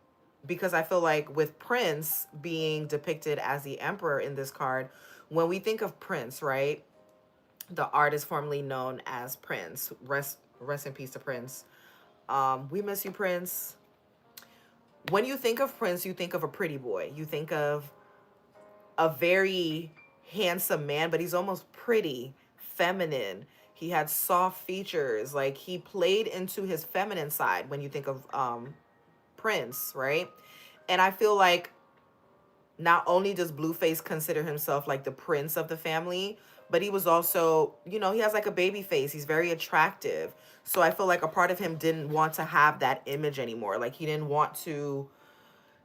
because I feel like with Prince being depicted as the emperor in this card, when we think of Prince, right, the artist formerly known as Prince, rest in peace to Prince. We miss you, Prince. When you think of Prince, you think of a pretty boy. You think of a very handsome man, but he's almost pretty, feminine. He had soft features. Like, he played into his feminine side when you think of Prince, right? And I feel like not only does Blueface consider himself like the prince of the family, but he was also, you know, he has like a baby face. He's very attractive. So I feel like a part of him didn't want to have that image anymore. Like, he didn't want to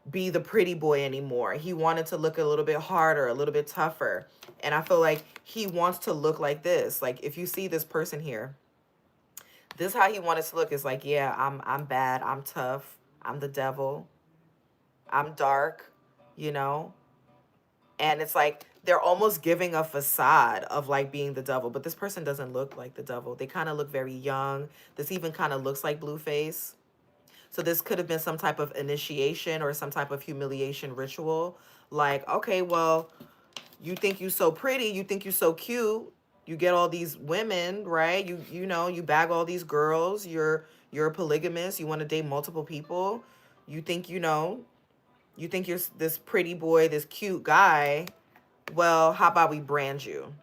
be the pretty boy anymore. He wanted to look a little bit harder, a little bit tougher. And I feel like he wants to look like this. Like, if you see this person here, this is how he wanted to look. Is like, yeah, I'm bad, I'm tough, I'm the devil, I'm dark, you know? And it's like they're almost giving a facade of like being the devil, but this person doesn't look like the devil. They kind of look very young. This even kind of looks like Blueface. So this could have been some type of initiation or some type of humiliation ritual. Like, okay, well, you think you so pretty, you think you so cute, you get all these women, right? You know, you bag all these girls, you're a polygamist, you want to date multiple people. You think, you know, you think you're this pretty boy, this cute guy. Well, how about we brand you?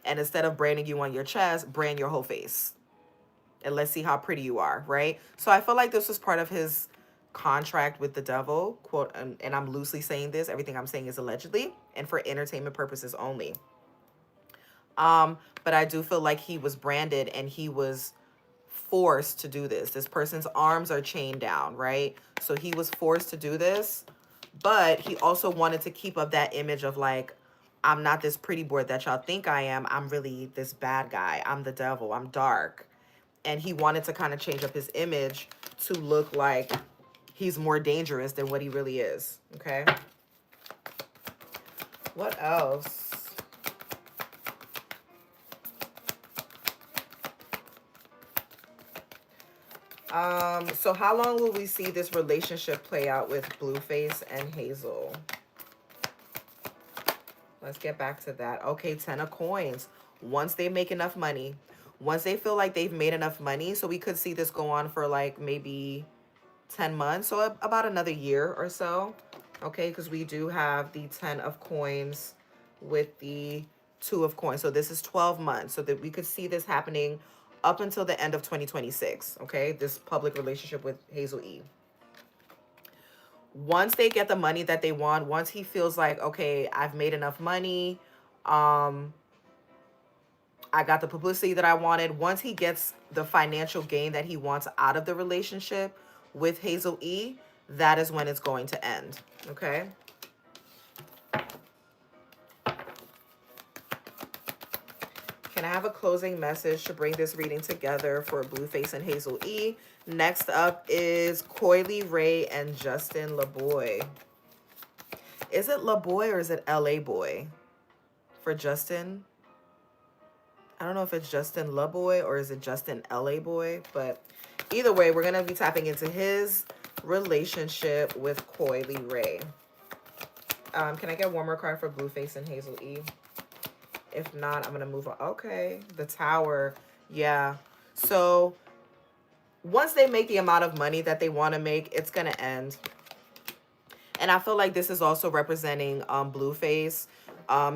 And instead of branding you on your chest, brand your whole face. And let's see how pretty you are, right? So I feel like this was part of his contract with the devil, quote, and I'm loosely saying this. Everything I'm saying is allegedly and for entertainment purposes only. But I do feel like he was branded and he was forced to do this. This person's arms are chained down, right? So he was forced to do this, but he also wanted to keep up that image of like, I'm not this pretty boy that y'all think I am. I'm really this bad guy. I'm the devil. I'm dark. And he wanted to kind of change up his image to look like he's more dangerous than what he really is. Okay. What else? So how long will we see this relationship play out with Blueface and Hazel? Let's get back to that. Okay, 10 of coins. Once they make enough money, once they feel like they've made enough money, so we could see this go on for like maybe 10 months, so about another year or so. Okay, because we do have the 10 of coins with the 2 of coins. So this is 12 months, so that we could see this happening up until the end of 2026. Okay, this public relationship with Hazel-E. Once they get the money that they want, once he feels like, okay, I've made enough money, I got the publicity that I wanted. Once he gets the financial gain that he wants out of the relationship with Hazel-E, that is when it's going to end. Okay. Can I have a closing message to bring this reading together for Blueface and Hazel-E? Next up is Leray and Justin LaBoy. Is it LaBoy or is it LA Boy for Justin? I don't know if it's Justin LaBoy or is it Justin LA Boy, but either way, we're going to be tapping into his relationship with Leray. Can I get one more card for Blueface and Hazel-E? If not, I'm going to move on. Okay, the Tower. Yeah. So once they make the amount of money that they want to make, it's going to end. And I feel like this is also representing Blueface,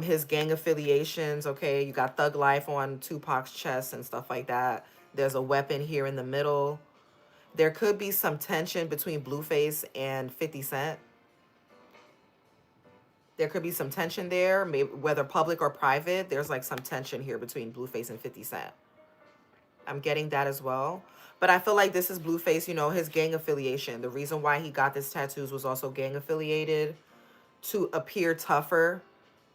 his gang affiliations. Okay, you got Thug Life on Tupac's chest and stuff like that. There's a weapon here in the middle. There could be some tension between Blueface and 50 Cent. There could be some tension there, maybe whether public or private. There's like some tension here between Blueface and 50 Cent. I'm getting that as well. But I feel like this is Blueface, you know, his gang affiliation. The reason why he got this tattoos was also gang affiliated, to appear tougher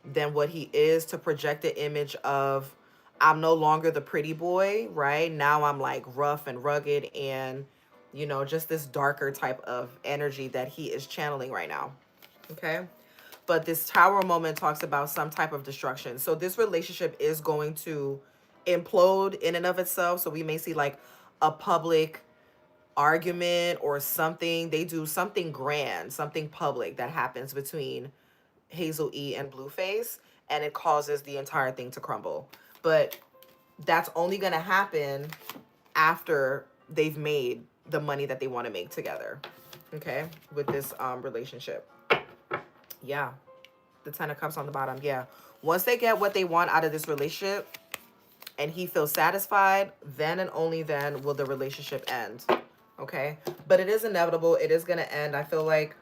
than what he is, to project the image of, I'm no longer the pretty boy, right? Now I'm like rough and rugged and, you know, just this darker type of energy that he is channeling right now. Okay. But this tower moment talks about some type of destruction. So this relationship is going to implode in and of itself. So we may see like a public argument or something. They do something grand, something public that happens between Hazel-E and Blueface, and it causes the entire thing to crumble. But that's only going to happen after they've made the money that they want to make together. Okay, with this relationship. Yeah, the 10 of cups on the bottom. Yeah, once they get what they want out of this relationship and he feels satisfied, then and only then will the relationship end. Okay, but it is inevitable. It is going to end. I feel like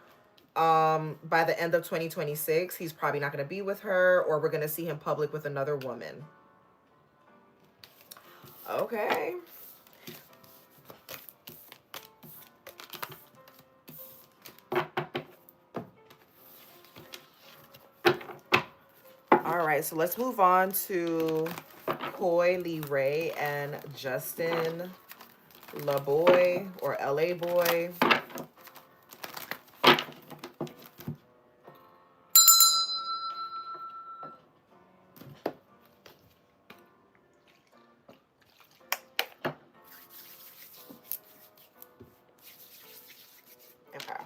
by the end of 2026, he's probably not going to be with her, or we're going to see him public with another woman. Okay. All right, so let's move on to Coy, Leray, and Justin LaBoy, or LA Boy. Okay.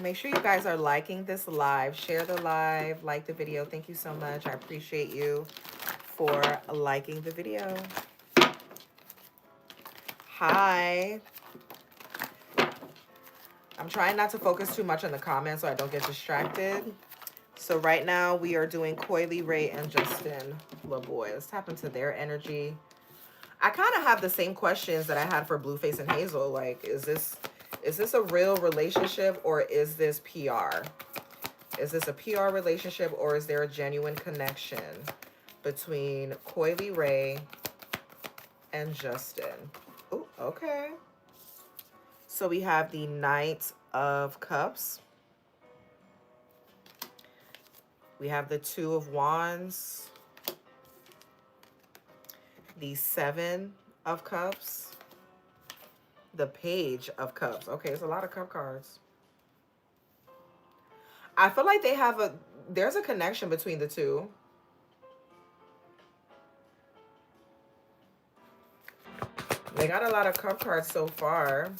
Make sure you guys are liking this live. Share the live. Like the video. Thank you so much. I appreciate you for liking the video. Hi. I'm trying not to focus too much on the comments so I don't get distracted. So right now we are doing Coy, Leray, and Justin LaBoy. Let's tap into their energy. I kind of have the same questions that I had for Blueface and Hazel. Like, is this a real relationship, or is this PR? Is this a PR relationship, or is there a genuine connection between Coy, Leray, and Justin? Oh, okay. So we have the Knight of Cups. We have the Two of Wands. The Seven of Cups. The Page of Cups. Okay, it's a lot of cup cards. I feel like there's a connection between the two. They got a lot of cup cards so far.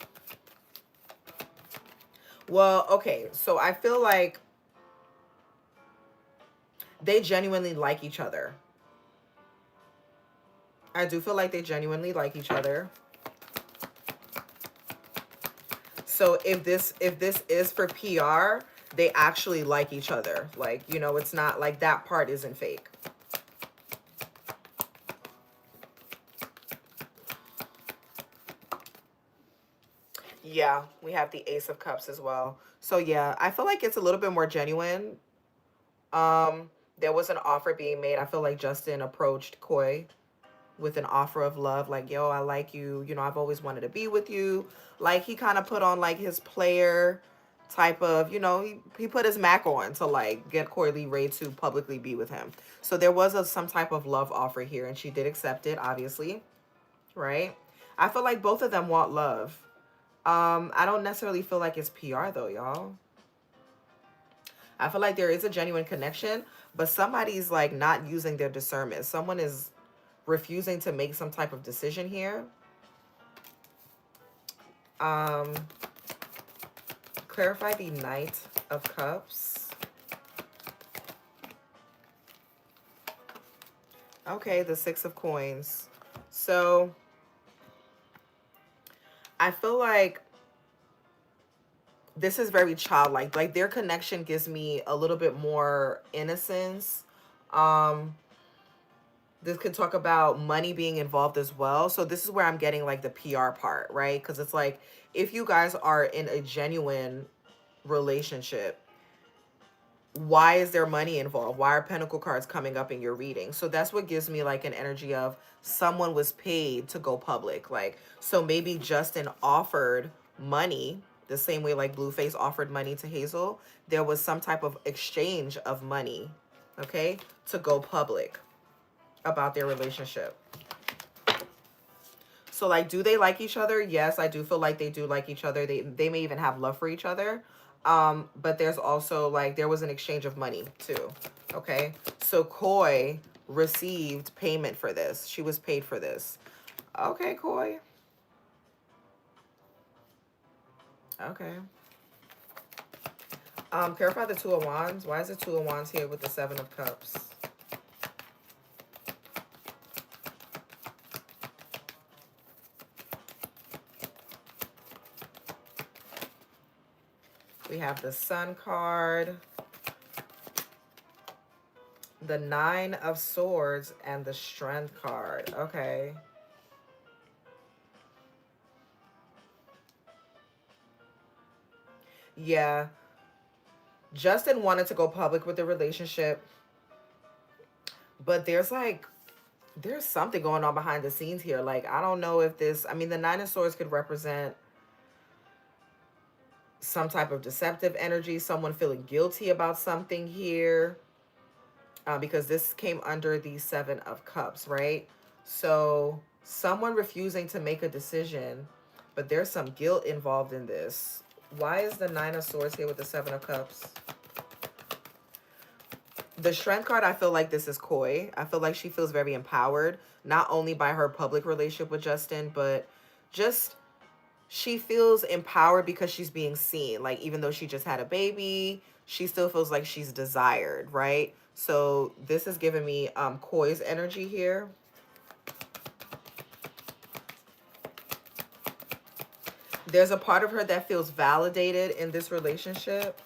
Well, okay, so I feel like they genuinely like each other. I do feel like they genuinely like each other. So if this is for PR, they actually like each other. Like, you know, it's not like that part isn't fake. Yeah, we have the Ace of Cups as well. So yeah, I feel like it's a little bit more genuine. There was an offer being made. I feel like Justin approached Coy with an offer of love, like, yo, I like you, you know, I've always wanted to be with you. Like, he kind of put on like his player type of, you know, he put his Mac on to like get Coy Leray to publicly be with him. So there was some type of love offer here, and she did accept it, obviously, right? I feel like both of them want love. I don't necessarily feel like it's PR though, y'all. I feel like there is a genuine connection, but somebody's like not using their discernment. Someone is refusing to make some type of decision here. Clarify the Knight of Cups. Okay, the Six of Coins. So I feel like this is very childlike. Like, their connection gives me a little bit more innocence. This could talk about money being involved as well. So this is where I'm getting like the PR part, right? Because it's like, if you guys are in a genuine relationship, why is there money involved? Why are pentacle cards coming up in your reading? So that's what gives me like an energy of someone was paid to go public. Like, so maybe Justin offered money the same way like Blueface offered money to Hazel. There was some type of exchange of money, okay, to go public about their relationship. So like, do they like each other? Yes, I do feel like they do like each other. They may even have love for each other. But there's also like there was an exchange of money too. Okay. So Koi received payment for this. She was paid for this. Okay, Koi. Okay. Clarify the Two of Wands. Why is the Two of Wands here with the Seven of Cups? We have the Sun card, the Nine of Swords, and the Strength card. Okay. Yeah. Justin wanted to go public with the relationship, but there's something going on behind the scenes here. Like, I don't know if this, I mean, the Nine of Swords could represent some type of deceptive energy, someone feeling guilty about something here, because this came under the Seven of Cups, right? So someone refusing to make a decision, but there's some guilt involved in this. Why is the Nine of Swords here with the Seven of Cups? The Strength card, I feel like this is Koi. I feel like she feels very empowered, not only by her public relationship with Justin, but just she feels empowered because she's being seen. Like, even though she just had a baby, she still feels like she's desired, right? So this is giving me Koi's energy here. There's a part of her that feels validated in this relationship.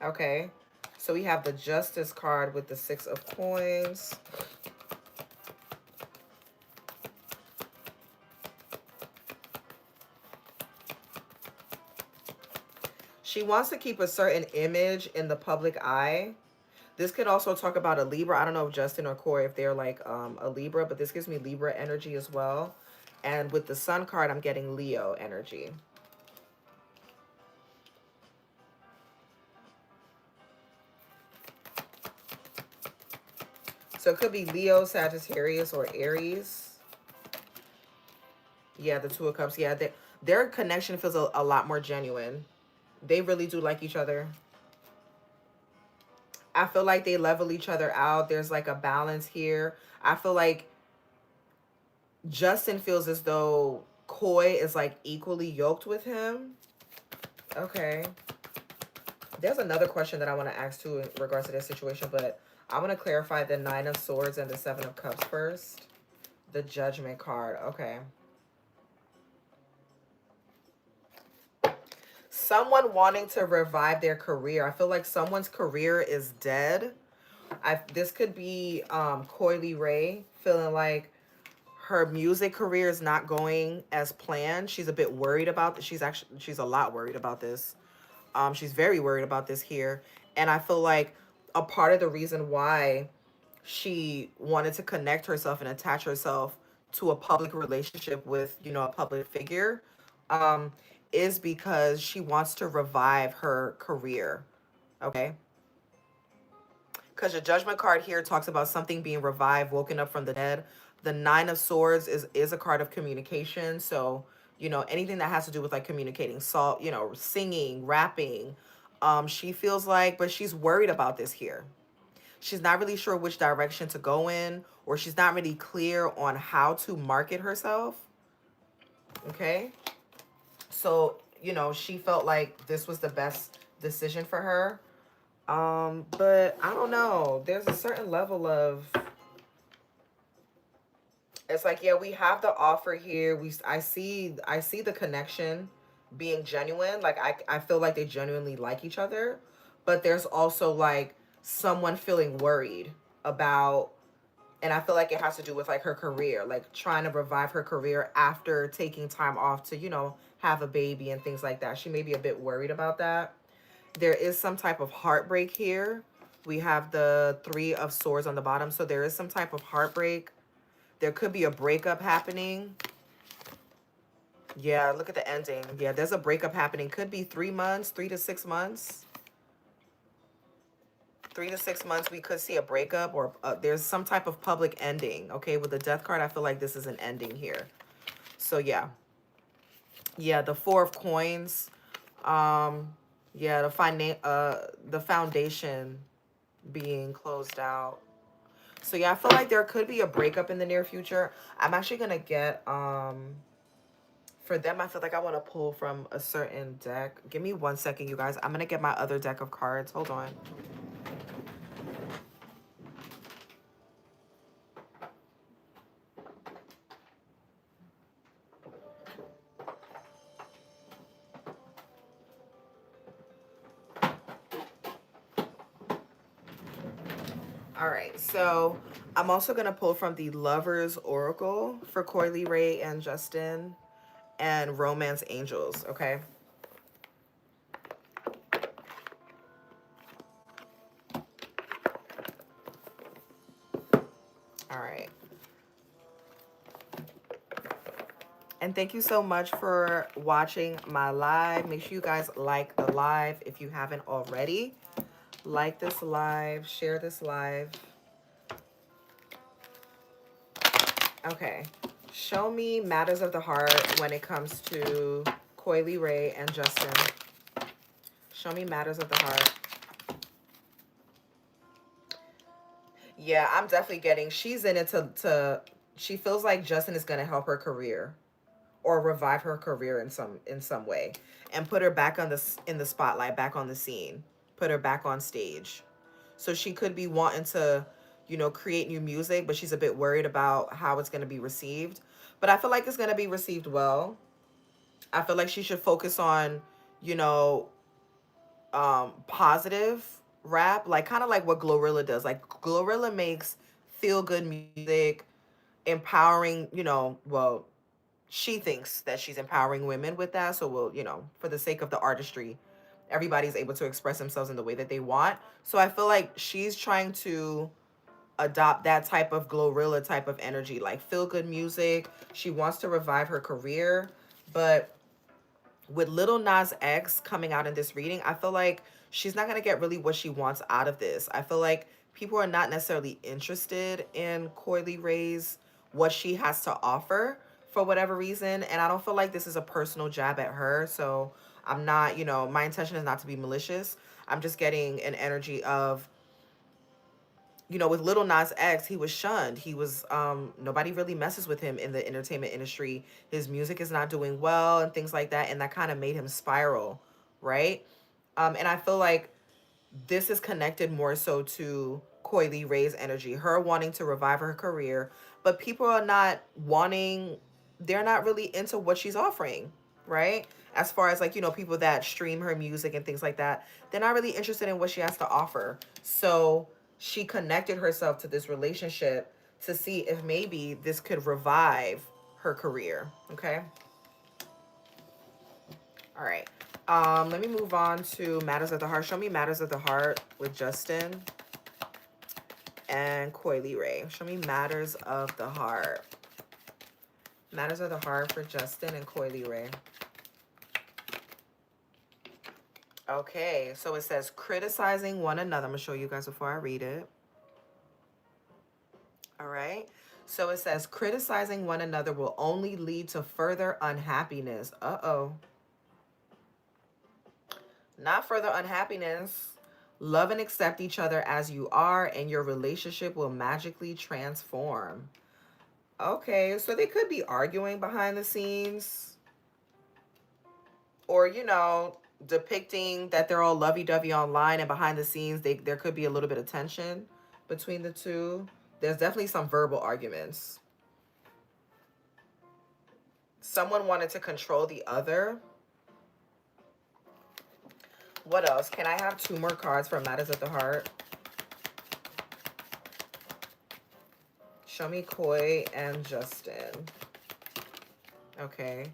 Okay. So we have the Justice card with the Six of Coins. She wants to keep a certain image in the public eye. This could also talk about a Libra. I don't know if Justin or Corey, if they're like a Libra, but this gives me Libra energy as well. And with the Sun card, I'm getting Leo energy. So it could be Leo, Sagittarius, or Aries. Yeah, the Two of Cups. Yeah, their connection feels a lot more genuine. They really do like each other. I feel like they level each other out. There's like a balance here. I feel like Justin feels as though Koi is like equally yoked with him. Okay. There's another question that I want to ask too in regards to this situation, but I want to clarify the Nine of Swords and the Seven of Cups first. The Judgment card. Okay. Someone wanting to revive their career. I feel like someone's career is dead. This could be Coi Leray feeling like her music career is not going as planned. She's a bit worried about this. She's a lot worried about this. She's very worried about this here. And I feel like a part of the reason why she wanted to connect herself and attach herself to a public relationship with, you know, a public figure, um, is because she wants to revive her career. Okay. Because the Judgment card here talks about something being revived, woken up from the dead. The Nine of Swords is a card of communication. So, you know, anything that has to do with like communicating, so, you know, singing, rapping. She feels like, but she's worried about this here. She's not really sure which direction to go in, or she's not really clear on how to market herself. Okay. So, you know, she felt like this was the best decision for her. But I don't know. There's a certain level of, it's like, yeah, we have the offer here. I see the connection being genuine. Like I feel like they genuinely like each other, but there's also like someone feeling worried about, and I feel like it has to do with like her career, like trying to revive her career after taking time off to, you know, have a baby and things like that. She may be a bit worried about that. There is some type of heartbreak here. We have the Three of Swords on the bottom. So there is some type of heartbreak. There could be a breakup happening. Yeah, look at the ending. Yeah, there's a breakup happening. Could be 3 months, 3 to 6 months. 3 to 6 months, we could see a breakup, or there's some type of public ending. Okay, with the Death card, I feel like this is an ending here. So yeah. Yeah, the Four of Coins. Yeah, the foundation being closed out. So yeah, I feel like there could be a breakup in the near future. I'm actually gonna get for them, I feel like I want to pull from a certain deck. Give me 1 second, you guys. I'm gonna get my other deck of cards. Hold on. All right, so I'm also gonna pull from the Lovers Oracle for Coy Ray and Justin, and Romance Angels. Okay. All right. And thank you so much for watching my live. Make sure you guys like the live if you haven't already. Like this live, share this live. Okay. Show me matters of the heart when it comes to Coy Ray and Justin. Show me matters of the heart. Yeah, I'm definitely getting, she's in it she feels like Justin is going to help her career or revive her career in some way and put her back on in the spotlight, back on the scene, put her back on stage. So she could be wanting to, create new music, but she's a bit worried about how it's going to be received. But I feel like it's going to be received well. I feel like she should focus on, you know, positive rap, like kind of like what Glorilla does. Like Glorilla makes feel good music, empowering, well, she thinks that she's empowering women with that. So we'll, for the sake of the artistry, everybody's able to express themselves in the way that they want. So I feel like she's trying to adopt that type of Glorilla type of energy, like feel good music. She wants to revive her career, but with Little Nas X coming out in this reading, I feel like she's not going to get really what she wants out of this. I feel like people are not necessarily interested in Coy Ray's, what she has to offer for whatever reason. And I don't feel like this is a personal jab at her. So I'm not, my intention is not to be malicious. I'm just getting an energy of, with Little Nas X, he was shunned. He was, nobody really messes with him in the entertainment industry. His music is not doing well and things like that. And that kind of made him spiral, right? And I feel like this is connected more so to Coy Ray's energy, her wanting to revive her career, but people are not wanting, they're not really into what she's offering, right? As far as like, people that stream her music and things like that, they're not really interested in what she has to offer. So she connected herself to this relationship to see if maybe this could revive her career. Okay. All right. Let me move on to Matters of the Heart. Show me Matters of the Heart with Justin and Coy Ray. Show me Matters of the Heart. Matters of the Heart for Justin and Coy Ray. Okay, so it says criticizing one another. I'm going to show you guys before I read it. All right. So it says criticizing one another will only lead to further unhappiness. Uh-oh. Not further unhappiness. Love and accept each other as you are, and your relationship will magically transform. Okay, so they could be arguing behind the scenes, or, depicting that they're all lovey-dovey online, and behind the scenes, there could be a little bit of tension between the two. There's definitely some verbal arguments. Someone wanted to control the other. What else? Can I have 2 more cards for Matters of the Heart? Show me Coy and Justin. Okay.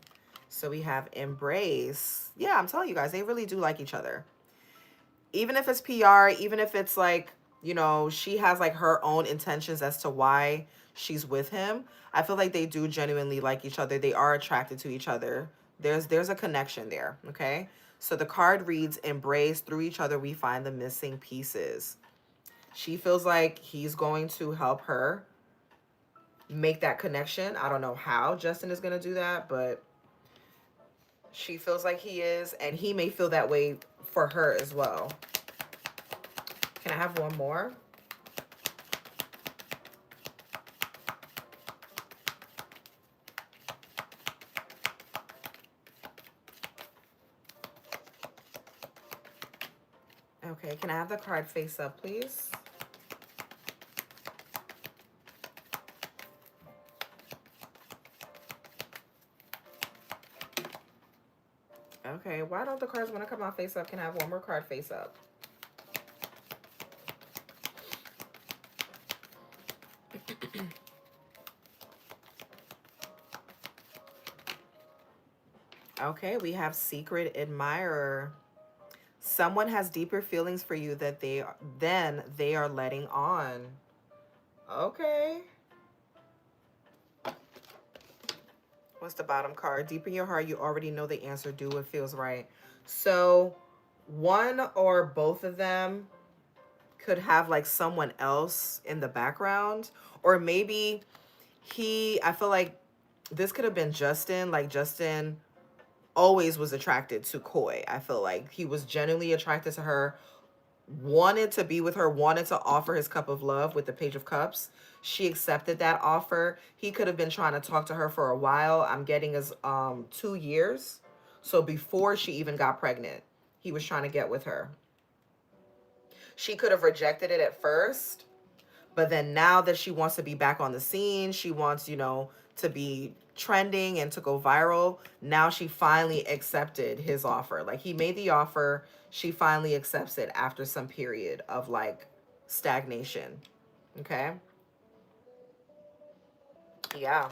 So we have Embrace. Yeah, I'm telling you guys, they really do like each other. even if it's PR, even if it's like, you know, she has like her own intentions as to why she's with him, I feel like they do genuinely like each other. They are attracted to each other. There's a connection there, okay? So the card reads, embrace, through each other we find the missing pieces. She feels like he's going to help her make that connection. I don't know how Justin is going to do that, but she feels like he is, and he may feel that way for her as well. Can I have one more? Okay, can I have the card face up, please? Okay, why don't the cards want to come out face up? Can I have one more card face up? Okay, we have secret admirer. Someone has deeper feelings for you that they are letting on. Okay. What's the bottom card? Deep in your heart, you already know the answer. Do what feels right. So one or both of them could have like someone else in the background, or maybe I feel like this could have been Justin. Like Justin always was attracted to Koi. I feel like he was genuinely attracted to her, wanted to be with her, wanted to offer his cup of love with the Page of Cups. She accepted that offer. He could have been trying to talk to her for a while. I'm getting as 2 years. So before she even got pregnant, he was trying to get with her. She could have rejected it at first, but then now that she wants to be back on the scene, she wants, you know, to be trending and to go viral. Now she finally accepted his offer. Like he made the offer, she finally accepts it after some period of like stagnation. Okay? Yeah.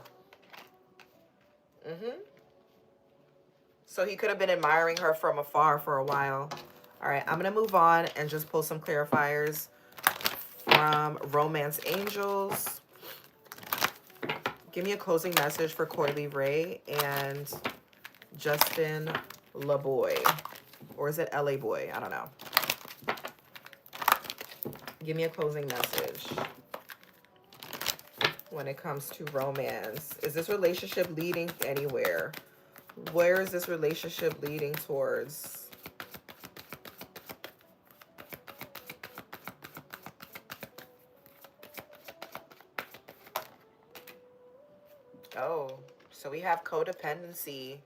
Mhm. So he could have been admiring her from afar for a while. All right, I'm going to move on and just pull some clarifiers from Romance Angels. Give me a closing message for Coy Leray and Justin LaBoy. Or is it LA Boy? I don't know. Give me a closing message when it comes to romance. Is this relationship leading anywhere? Where is this relationship leading towards? Oh, so we have codependency.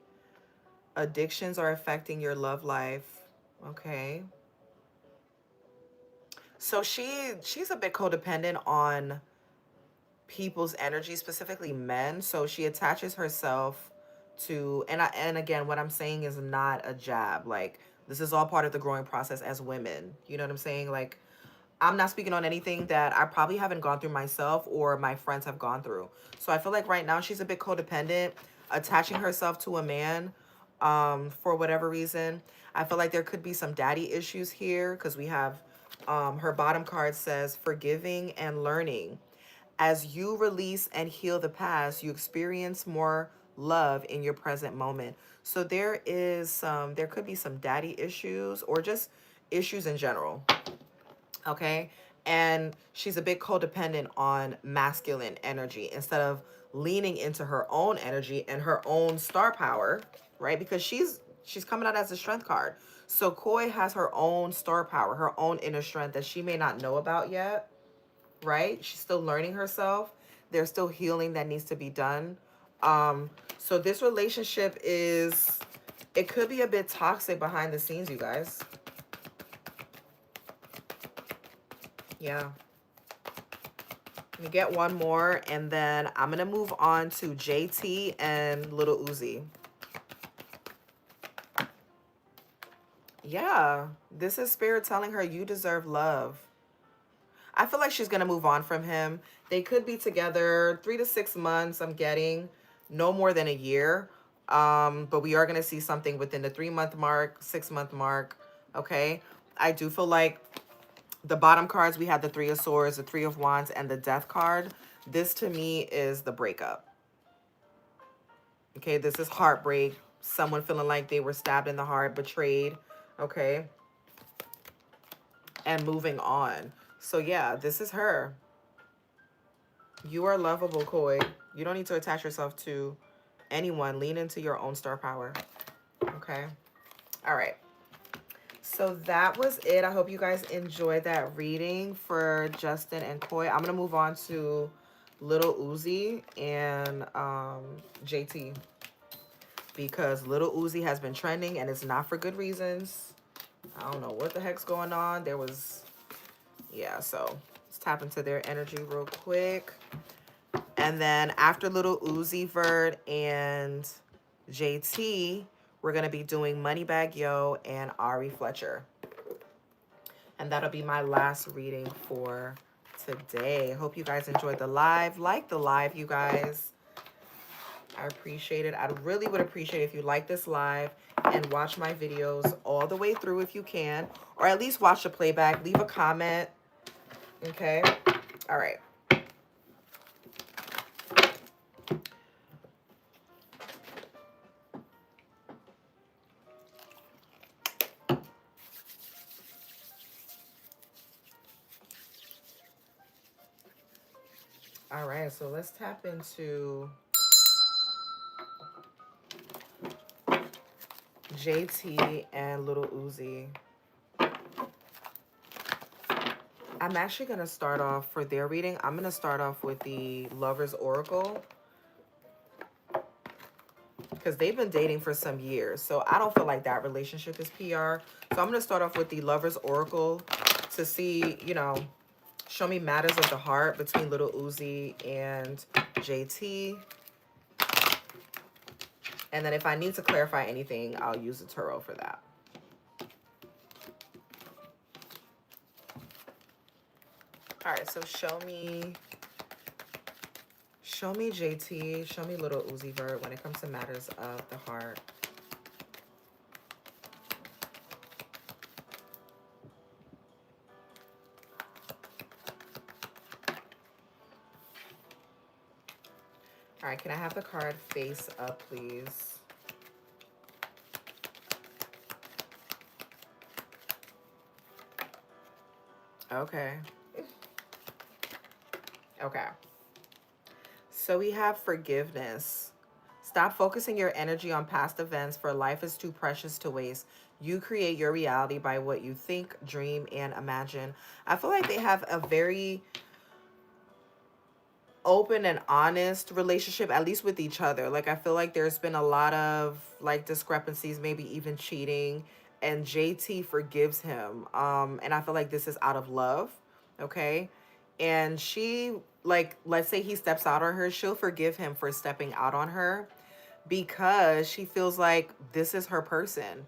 Addictions are affecting your love life. Okay. So she's a bit codependent on people's energy, specifically men. So she attaches herself to, and again, what I'm saying is not a jab. Like this is all part of the growing process as women. You know what I'm saying? Like I'm not speaking on anything that I probably haven't gone through myself or my friends have gone through. So I feel like right now she's a bit codependent, attaching herself to a man for whatever reason. I feel like there could be some daddy issues here because we have her bottom card says forgiving and learning. As you release and heal the past, you experience more love in your present moment. So there could be some daddy issues or just issues in general. Okay. And she's a bit codependent on masculine energy instead of leaning into her own energy and her own star power, right? Because she's coming out as a strength card. So Koi has her own star power, her own inner strength that she may not know about yet, right? She's still learning herself. There's still healing that needs to be done. So this relationship it could be a bit toxic behind the scenes, you guys. Yeah. Let me get one more, and then I'm going to move on to JT and Little Uzi. Yeah, this is Spirit telling her you deserve love. I feel like she's going to move on from him. They could be together 3 to 6 months, I'm getting. No more than a year. But we are going to see something within the 3-month mark, 6-month mark. Okay. I do feel like the bottom cards, we had the Three of Swords, the Three of Wands, and the Death card. This to me is the breakup. Okay, this is heartbreak. Someone feeling like they were stabbed in the heart, betrayed. Okay, and moving on. So yeah, this is her. You are lovable, Koi. You don't need to attach yourself to anyone. Lean into your own star power. Okay. All right. So that was it. I hope you guys enjoyed that reading for Justin and Koi. I'm going to move on to Little Uzi and JT, because Little Uzi has been trending and it's not for good reasons. I don't know what the heck's going on. There was, yeah, so let's tap into their energy real quick. And then after Little Uzi Vert and JT, we're going to be doing Moneybagg Yo and Ari Fletcher. And that'll be my last reading for today. Hope you guys enjoyed the live. Like the live, you guys. I appreciate it. I really would appreciate if you like this live and watch my videos all the way through if you can. Or at least watch the playback. Leave a comment. Okay? All right. All right, so let's tap into JT and Little Uzi. I'm actually going to start off for their reading. I'm going to start off with the Lover's Oracle, because they've been dating for some years. So I don't feel like that relationship is PR. So I'm going to start off with the Lover's Oracle to see, you know, show me matters of the heart between Little Uzi and JT. And then if I need to clarify anything, I'll use the tarot for that. All right, so show me JT, show me Little Uzi Vert when it comes to matters of the heart. All right, can I have the card face up, please? Okay. Okay. So we have forgiveness. Stop focusing your energy on past events, for life is too precious to waste. You create your reality by what you think, dream, and imagine. I feel like they have a very open and honest relationship, at least with each other. Like, I feel like there's been a lot of like discrepancies, maybe even cheating, and JT forgives him. And I feel like this is out of love. Okay. And she, like, let's say he steps out on her, she'll forgive him for stepping out on her, because she feels like this is her person.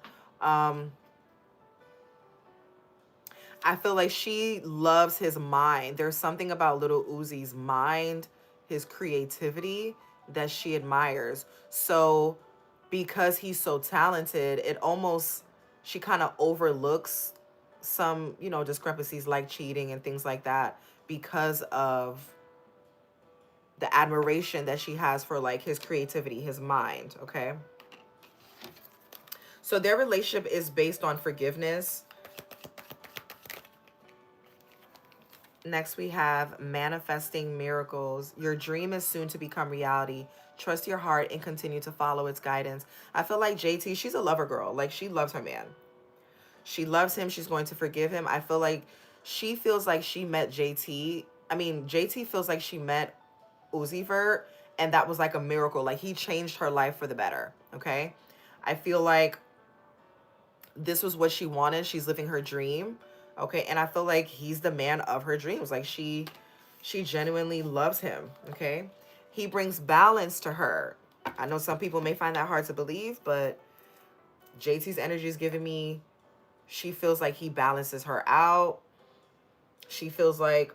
I feel like she loves his mind. There's something about Little Uzi's mind, his creativity, that she admires. So because he's so talented, it almost, she kind of overlooks some, you know, discrepancies like cheating and things like that, because of the admiration that she has for like his creativity, his mind. Okay. So their relationship is based on forgiveness. Next, we have manifesting miracles. Your dream is soon to become reality. Trust your heart and continue to follow its guidance. I feel like JT, she's a lover girl. Like, she loves her man. She loves him. She's going to forgive him. I feel like she feels like she met JT. I mean, JT feels like she met Uzi Vert, and that was like a miracle. Like, he changed her life for the better. Okay. I feel like this was what she wanted. She's living her dream. Okay. And I feel like he's the man of her dreams. Like, she genuinely loves him. Okay. He brings balance to her. I know some people may find that hard to believe, but JT's energy is giving me, she feels like he balances her out. She feels like,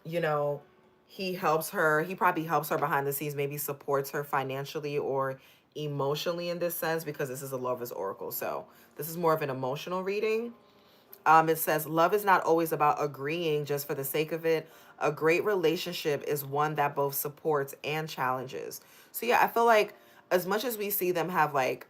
you know, he helps her. He probably helps her behind the scenes, maybe supports her financially or emotionally in this sense, because this is a lover's oracle. So this is more of an emotional reading. It says, love is not always about agreeing just for the sake of it. A great relationship is one that both supports and challenges. So yeah, I feel like as much as we see them have like,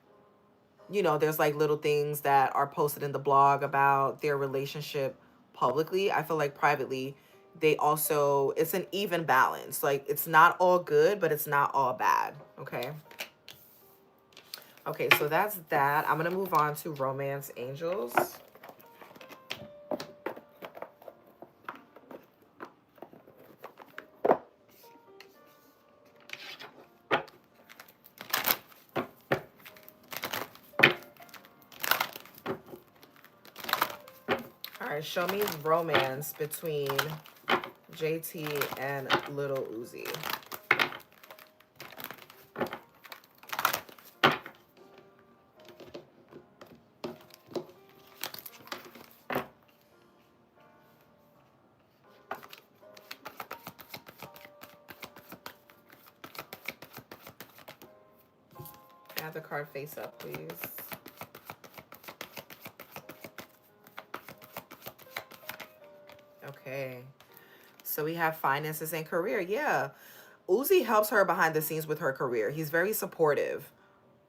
there's like little things that are posted in the blog about their relationship publicly, I feel like privately, they also, it's an even balance. Like it's not all good, but it's not all bad. Okay. Okay, so that's that. I'm going to move on to romance angels. All right, show me romance between JT and Little Uzi. Have the card face up, please. Okay. So we have finances and career. Yeah. Uzi helps her behind the scenes with her career. He's very supportive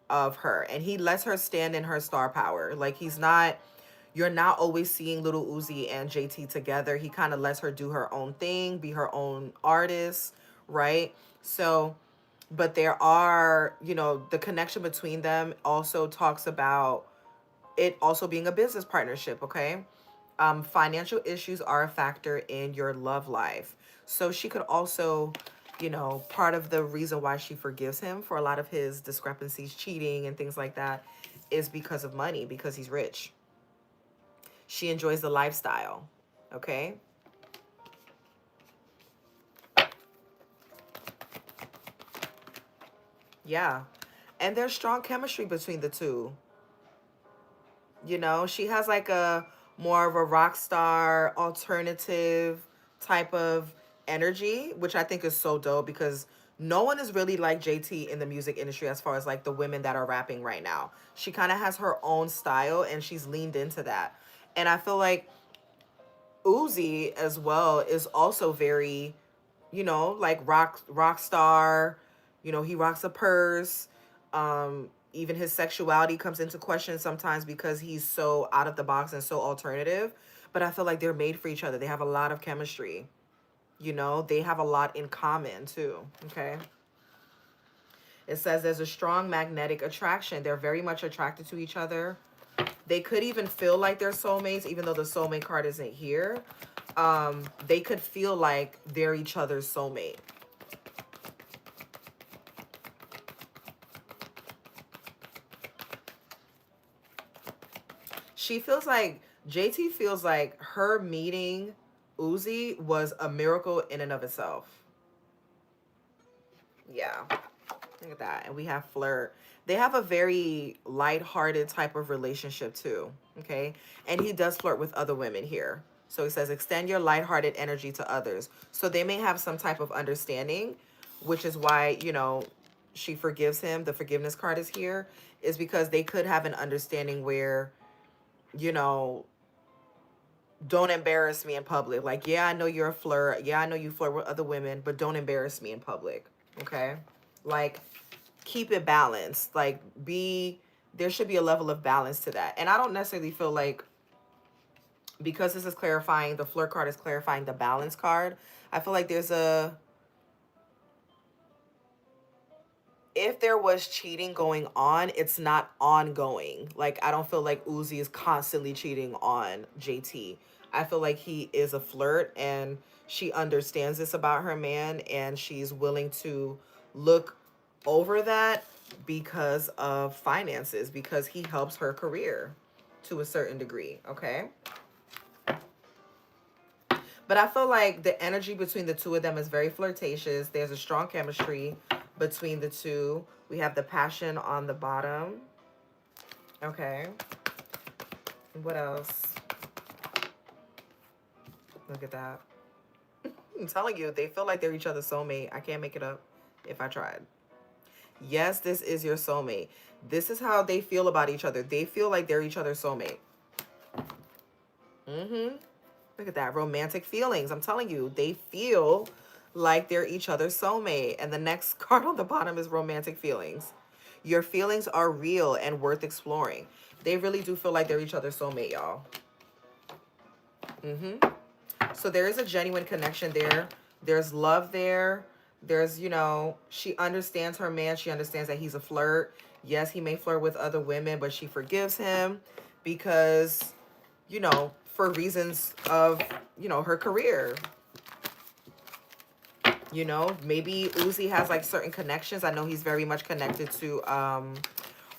of her and he lets her stand in her star power. Like you're not always seeing Little Uzi and JT together. He kind of lets her do her own thing, be her own artist, right? So, but there are, the connection between them also talks about it also being a business partnership, okay? Financial issues are a factor in your love life. So she could also, part of the reason why she forgives him for a lot of his discrepancies, cheating and things like that, is because of money, because he's rich. She enjoys the lifestyle, okay? Yeah. And there's strong chemistry between the two. She has like a more of a rock star alternative type of energy, which I think is so dope because no one is really like JT in the music industry as far as like the women that are rapping right now. She kind of has her own style and she's leaned into that. And I feel like Uzi as well is also very, like rock star. He rocks a purse. Even his sexuality comes into question sometimes because he's so out of the box and so alternative. But I feel like they're made for each other. They have a lot of chemistry. They have a lot in common too. Okay. It says there's a strong magnetic attraction. They're very much attracted to each other. They could even feel like they're soulmates, even though the soulmate card isn't here. They could feel like they're each other's soulmate. She feels like, JT feels like her meeting Uzi was a miracle in and of itself. Yeah. Look at that. And we have flirt. They have a very lighthearted type of relationship too. Okay. And he does flirt with other women here. So he says, extend your lighthearted energy to others. So they may have some type of understanding, which is why, she forgives him. The forgiveness card is here, is because they could have an understanding where, you know, don't embarrass me in public. Like, yeah, I know you're a flirt. Yeah, I know you flirt with other women, but don't embarrass me in public. Okay. Like, keep it balanced. Like, there should be a level of balance to that. And I don't necessarily feel like, because this is clarifying, the flirt card is clarifying the balance card. I feel like if there was cheating going on, it's not ongoing. Like, I don't feel like Uzi is constantly cheating on JT. I feel like he is a flirt and she understands this about her man and she's willing to look over that because of finances, because he helps her career to a certain degree, okay? But I feel like the energy between the two of them is very flirtatious. There's a strong chemistry between the two. We have the passion on the bottom. Okay. What else? Look at that. I'm telling you, they feel like they're each other's soulmate. I can't make it up if I tried. Yes, this is your soulmate. This is how they feel about each other. They feel like they're each other's soulmate. Mm-hmm. Look at that. Romantic feelings. I'm telling you, they feel like they're each other's soulmate. And the next card on the bottom is romantic feelings. Your feelings are real and worth exploring. They really do feel like they're each other's soulmate, y'all. Mm-hmm. So there is a genuine connection there. There's love there. There's, she understands her man. She understands that he's a flirt. Yes, he may flirt with other women, but she forgives him because, for reasons of, her career. Maybe Uzi has like certain connections. I know he's very much connected to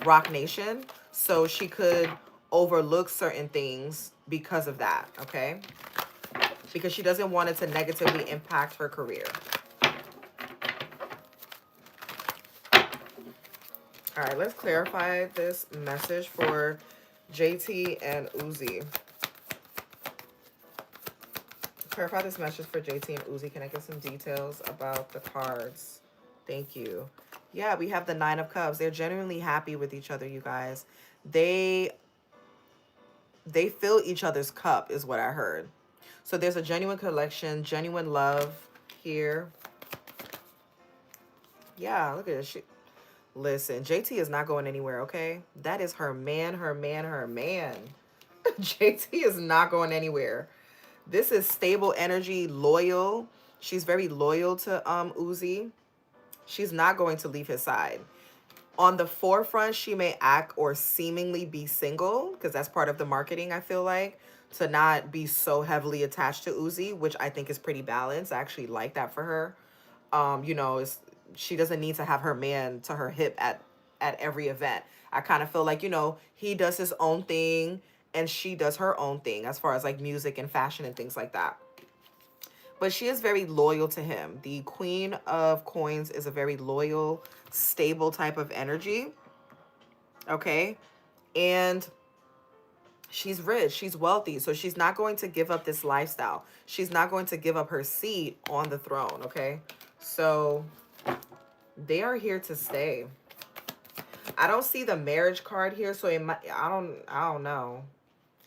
Rock Nation. So she could overlook certain things because of that, okay? Because she doesn't want it to negatively impact her career. All right, let's clarify this message for JT and Uzi. Clarify this message for JT and Uzi. Can I get some details about the cards? Thank you. Yeah, we have the Nine of Cups. They're genuinely happy with each other, you guys. They fill each other's cup is what I heard. So there's a genuine connection, genuine love here. Yeah, look at this. Listen, JT is not going anywhere, okay? That is her man, her man, her man. JT is not going anywhere. This is stable energy, loyal. She's very loyal to Uzi. She's not going to leave his side. On the forefront, she may act or seemingly be single, because that's part of the marketing, I feel like, to not be so heavily attached to Uzi, which I think is pretty balanced. I actually like that for her. She doesn't need to have her man to her hip at every event. I kind of feel like, he does his own thing and she does her own thing as far as like music and fashion and things like that. But she is very loyal to him. The Queen of Coins is a very loyal, stable type of energy. Okay? And she's rich, she's wealthy, so she's not going to give up this lifestyle. She's not going to give up her seat on the throne, okay? So they are here to stay. I don't see the marriage card here, so it might, I don't know.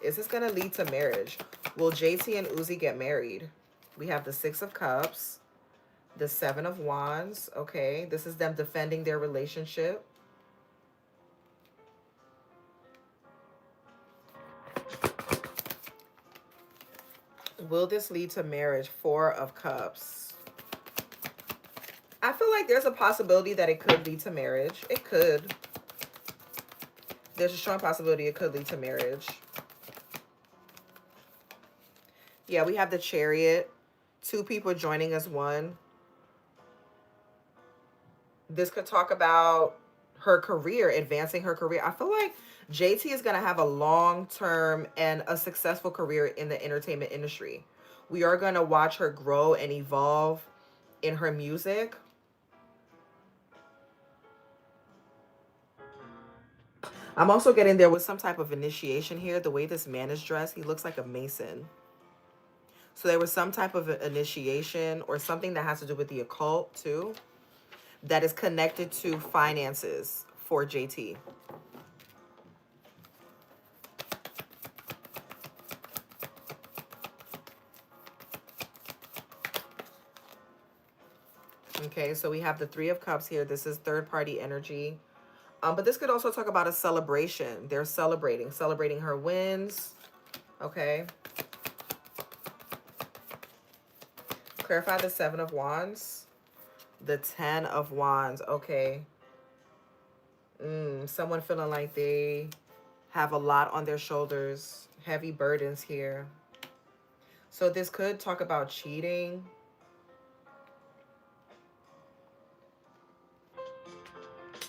Is this going to lead to marriage? Will JT and Uzi get married? We have the Six of Cups, the Seven of Wands, okay? This is them defending their relationship. Will this lead to marriage? Four of Cups. I feel like there's a possibility that it could lead to marriage. It could. There's a strong possibility it could lead to marriage. Yeah, we have the Chariot. Two people joining as one. This could talk about her career, advancing her career. I feel like JT is going to have a long-term and a successful career in the entertainment industry. We are going to watch her grow and evolve in her music. I'm also getting there with some type of initiation here. The way this man is dressed, he looks like a Mason. So there was some type of initiation or something that has to do with the occult too, that is connected to finances for JT. Okay, so we have the Three of Cups here. This is third-party energy. But this could also talk about a celebration. They're celebrating her wins. Okay. Clarify the Seven of Wands. The Ten of Wands. Okay. Someone feeling like they have a lot on their shoulders. Heavy burdens here. So this could talk about cheating.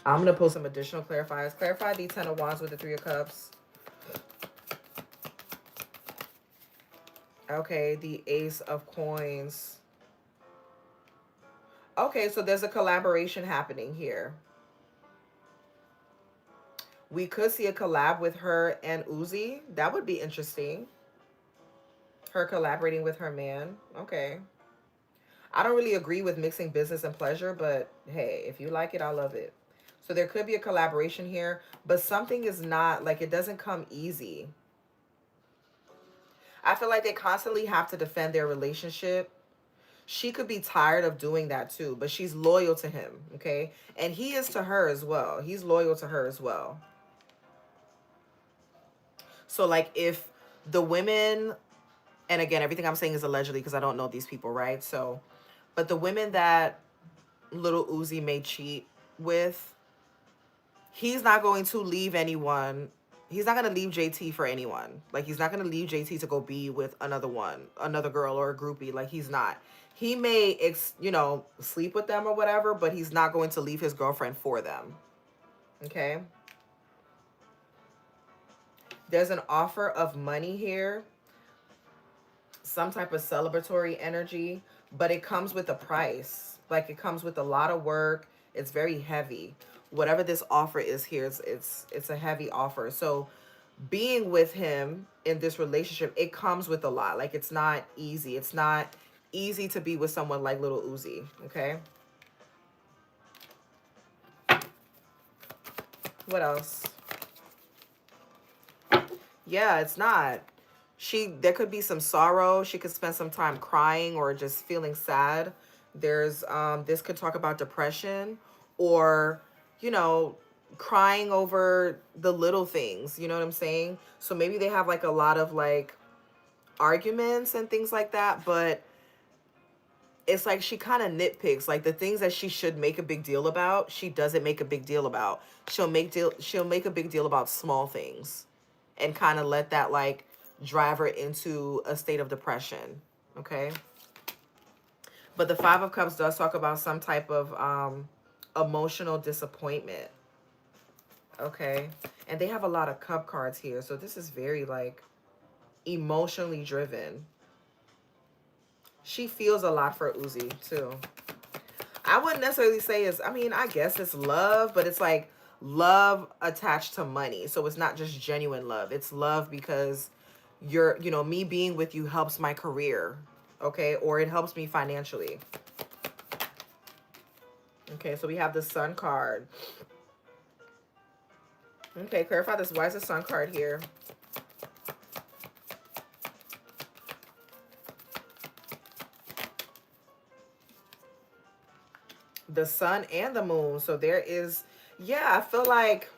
I'm going to pull some additional clarifiers. Clarify the Ten of Wands with the Three of Cups. Okay, the Ace of Coins. Okay, so there's a collaboration happening here. We could see a collab with her and Uzi. That would be interesting. Her collaborating with her man. Okay. I don't really agree with mixing business and pleasure, but hey, if you like it, I love it. So there could be a collaboration here, but something is not, like, it doesn't come easy. I feel like they constantly have to defend their relationship. She could be tired of doing that too, but she's loyal to him, okay? And he is to her as well. He's loyal to her as well. So like if the women, and again, everything I'm saying is allegedly because I don't know these people, right? So, but the women that little Uzi may cheat with, he's not going to leave anyone. He's not going to leave JT for anyone. Like, he's not going to leave JT to go be with another one, another girl or a groupie. Like, he's not. He may, sleep with them or whatever, but he's not going to leave his girlfriend for them. Okay? There's an offer of money here, some type of celebratory energy, but it comes with a price. Like, it comes with a lot of work. It's very heavy. Whatever this offer is here, it's a heavy offer. So being with him in this relationship, it comes with a lot. Like, it's not easy. It's not easy to be with someone like little Uzi. Okay? What else? Yeah, it's not. There could be some sorrow. She could spend some time crying or just feeling sad. There's this could talk about depression or, you know, crying over the little things, you know what I'm saying? So maybe they have like a lot of like arguments and things like that, but it's like she kind of nitpicks, like the things that she should make a big deal about, she doesn't make a big deal about. She'll make a big deal about small things and kind of let that like drive her into a state of depression. Okay? But the Five of Cups does talk about some type of emotional disappointment. Okay? And they have a lot of cup cards here. So this is very like emotionally driven. She feels a lot for Uzi too. I wouldn't necessarily say it's, I mean, I guess it's love, but it's like love attached to money. So it's not just genuine love. It's love because me being with you helps my career, okay? Or it helps me financially. Okay, so we have the Sun card. Okay, clarify this. Why is the Sun card here? The Sun and the Moon. So there is, yeah, I feel like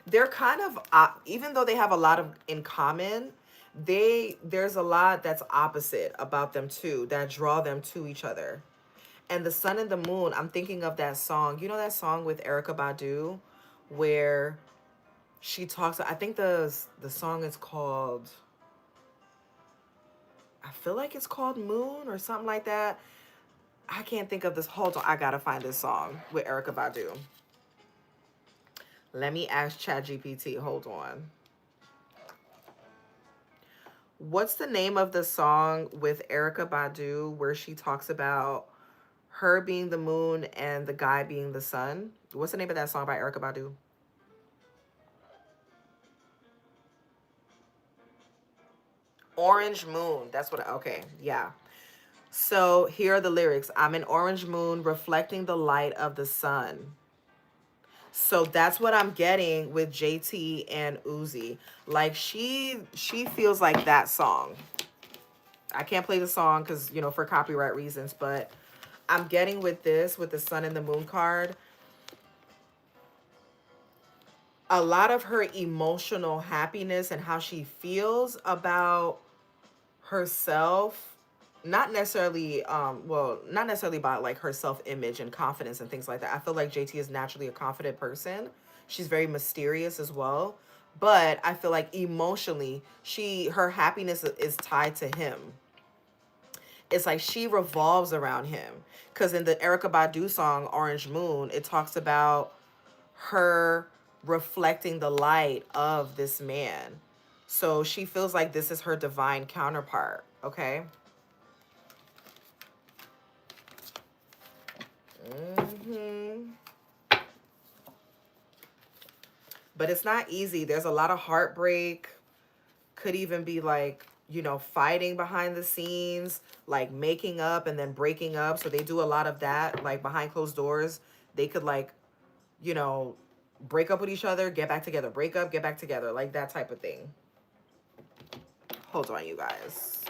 they're kind of, even though they have a lot of in common, there's a lot that's opposite about them too, that draw them to each other. And the Sun and the Moon, I'm thinking of that song. You know that song with Erykah Badu where she talks, I think the song is called, I feel like it's called Moon or something like that. I can't think of this. Hold on, I gotta find this song with Erykah Badu. Let me ask ChatGPT. Hold on. What's the name of the song with Erykah Badu where she talks about her being the moon and the guy being the sun? What's the name of that song by Erykah Badu? Orange Moon. That's what, okay, yeah. So here are the lyrics. I'm an orange moon reflecting the light of the sun. So that's what I'm getting with JT and Uzi. Like she feels like that song. I can't play the song because, for copyright reasons, but I'm getting with this, with the Sun and the Moon card, a lot of her emotional happiness and how she feels about herself, not necessarily not necessarily about like her self-image and confidence and things like that. I feel like JT is naturally a confident person. She's very mysterious as well, but I feel like emotionally her happiness is tied to him. It's like she revolves around him, because in the Erykah Badu song Orange Moon, it talks about her reflecting the light of this man. So she feels like this is her divine counterpart, okay? But it's not easy. There's a lot of heartbreak. Could even be like, fighting behind the scenes, like making up and then breaking up. So they do a lot of that, like behind closed doors. They could like, break up with each other, get back together, break up, get back together, like that type of thing. Hold on, you guys.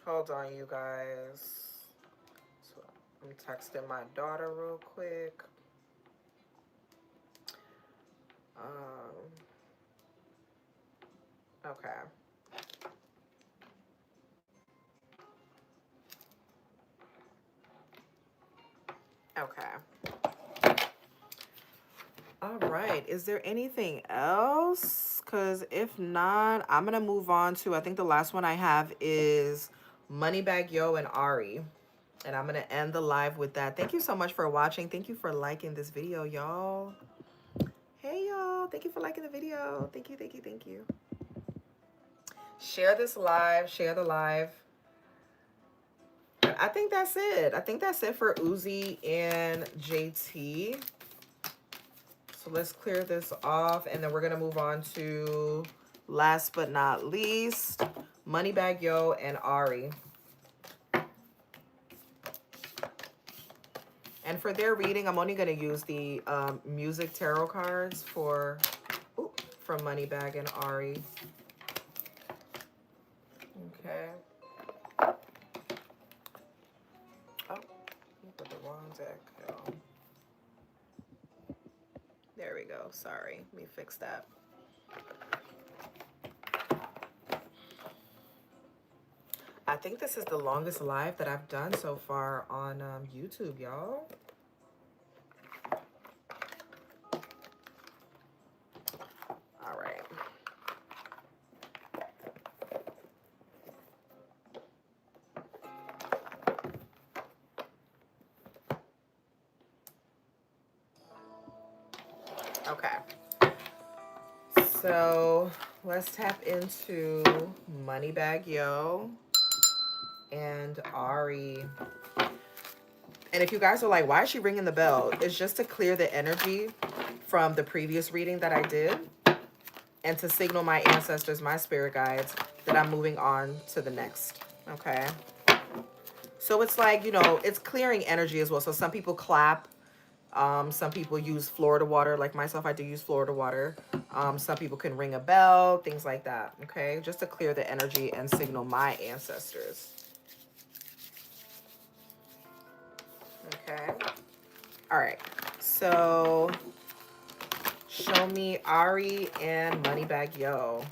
Hold on, you guys. So I'm texting my daughter real quick. Okay. Okay. All right. Is there anything else? Because if not, I'm going to move on to, I think the last one I have is Moneybagg Yo and Ari. And I'm going to end the live with that. Thank you so much for watching. Thank you for liking this video, y'all. Hey, y'all. Thank you for liking the video. Thank you, thank you, thank you. Share this live. Share the live. I think that's it. I think that's it for Uzi and JT. So let's clear this off, and then we're gonna move on to, last but not least, Moneybagg Yo and Ari. And for their reading, I'm only gonna use the music tarot cards for from Moneybagg and Ari. Okay. Oh, you put the wrong deck. Oh. There we go. Sorry. Let me fix that. I think this is the longest live that I've done so far on YouTube, y'all. All right. Okay. So let's tap into Moneybagg Yo and Ari. And if you guys are like, why is she ringing the bell? It's just to clear the energy from the previous reading that I did and to signal my ancestors, my spirit guides, that I'm moving on to the next. Okay. So it's like, you know, it's clearing energy as well. So some people clap. Some people use Florida water. Like myself, I do use Florida water. Some people can ring a bell, things like that. Okay. Just to clear the energy and signal my ancestors. Okay. All right. So show me Ari and Moneybagg Yo.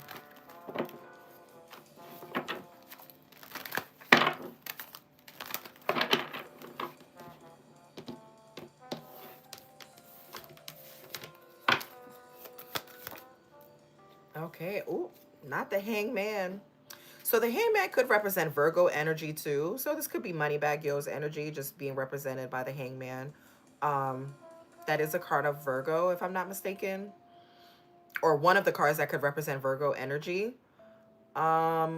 Okay. Ooh, not the Hangman. So the Hangman could represent Virgo energy too. So this could be Moneybagg Yo's energy just being represented by the Hangman. That is a card of Virgo, if I'm not mistaken. Or one of the cards that could represent Virgo energy. I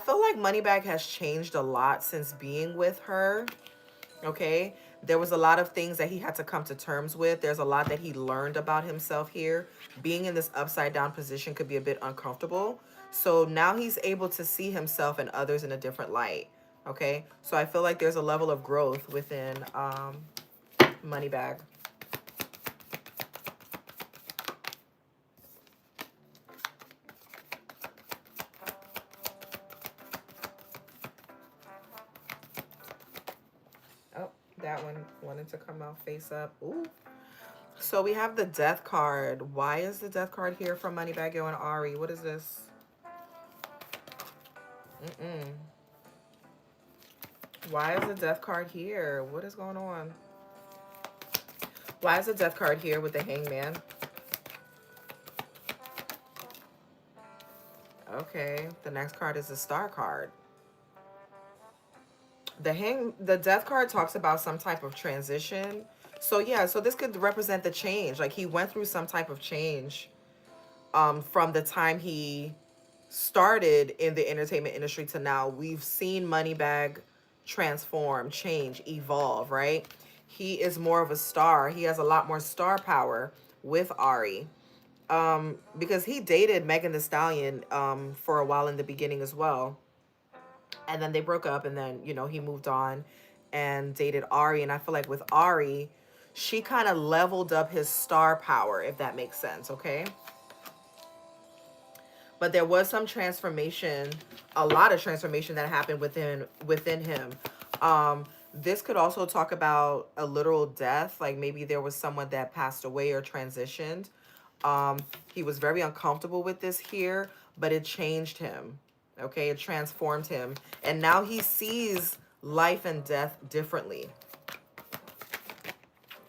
feel like Moneybagg has changed a lot since being with her. Okay. There was a lot of things that he had to come to terms with. There's a lot that he learned about himself here. Being in this upside down position could be a bit uncomfortable. So now he's able to see himself and others in a different light. Okay. So I feel like there's a level of growth within Moneybagg. Oh, that one wanted to come out face up. Ooh. So we have the Death card. Why is the Death card here from Moneybagg Yo and Ari? What is this? Why is the Death card here? What is going on? Why is the Death card here with the Hangman? Okay, the next card is the Star card. The Death card talks about some type of transition. So yeah, so this could represent the change. Like he went through some type of change from the time he started in the entertainment industry to now. We've seen Moneybagg transform, change, evolve, right? He is more of a star. He has a lot more star power with Ari. Because he dated Megan Thee Stallion for a while in the beginning as well, and then they broke up, and then he moved on and dated Ari. And I feel like with Ari, she kind of leveled up his star power, if that makes sense. Okay. But there was some transformation, a lot of transformation that happened within him. This could also talk about a literal death, like maybe there was someone that passed away or transitioned. um he was very uncomfortable with this here, but it changed him. Okay, it transformed him, and now he sees life and death differently.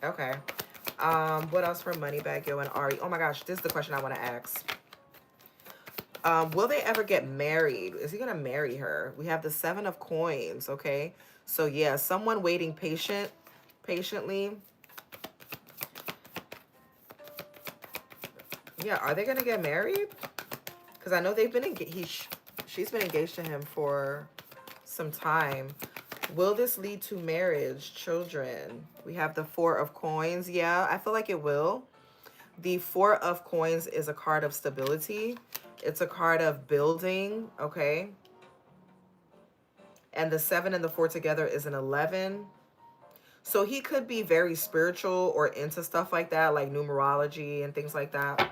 Okay. What else for Moneybagg Yo and Ari? Oh my gosh, this is the question I want to ask. Will they ever get married? Is he gonna marry her? We have the 7 of Coins. Okay, so yeah, someone waiting patiently. Yeah, are they gonna get married? Because I know they've been engaged. She's been engaged to him for some time. Will this lead to marriage, children? We have the 4 of Coins. Yeah, I feel like it will. The 4 of Coins is a card of stability. It's a card of building, okay? And the 7 and the 4 together is an 11. So he could be very spiritual or into stuff like that, like numerology and things like that.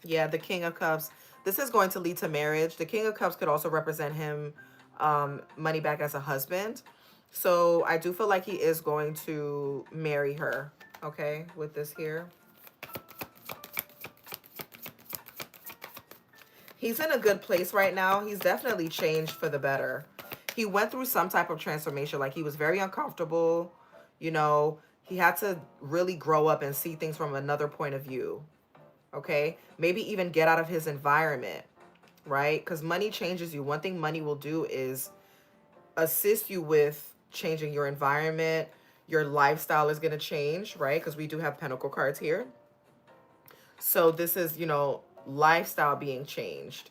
Yeah, the King of Cups. This is going to lead to marriage. The King of Cups could also represent him, Moneybagg, as a husband. So I do feel like he is going to marry her, okay, with this here. He's in a good place right now. He's definitely changed for the better. He went through some type of transformation. Like, he was very uncomfortable. You know, he had to really grow up and see things from another point of view. Okay? Maybe even get out of his environment, right? Because money changes you. One thing money will do is assist you with changing your environment. Your lifestyle is going to change, right? Because we do have Pentacle cards here. So this is, lifestyle being changed.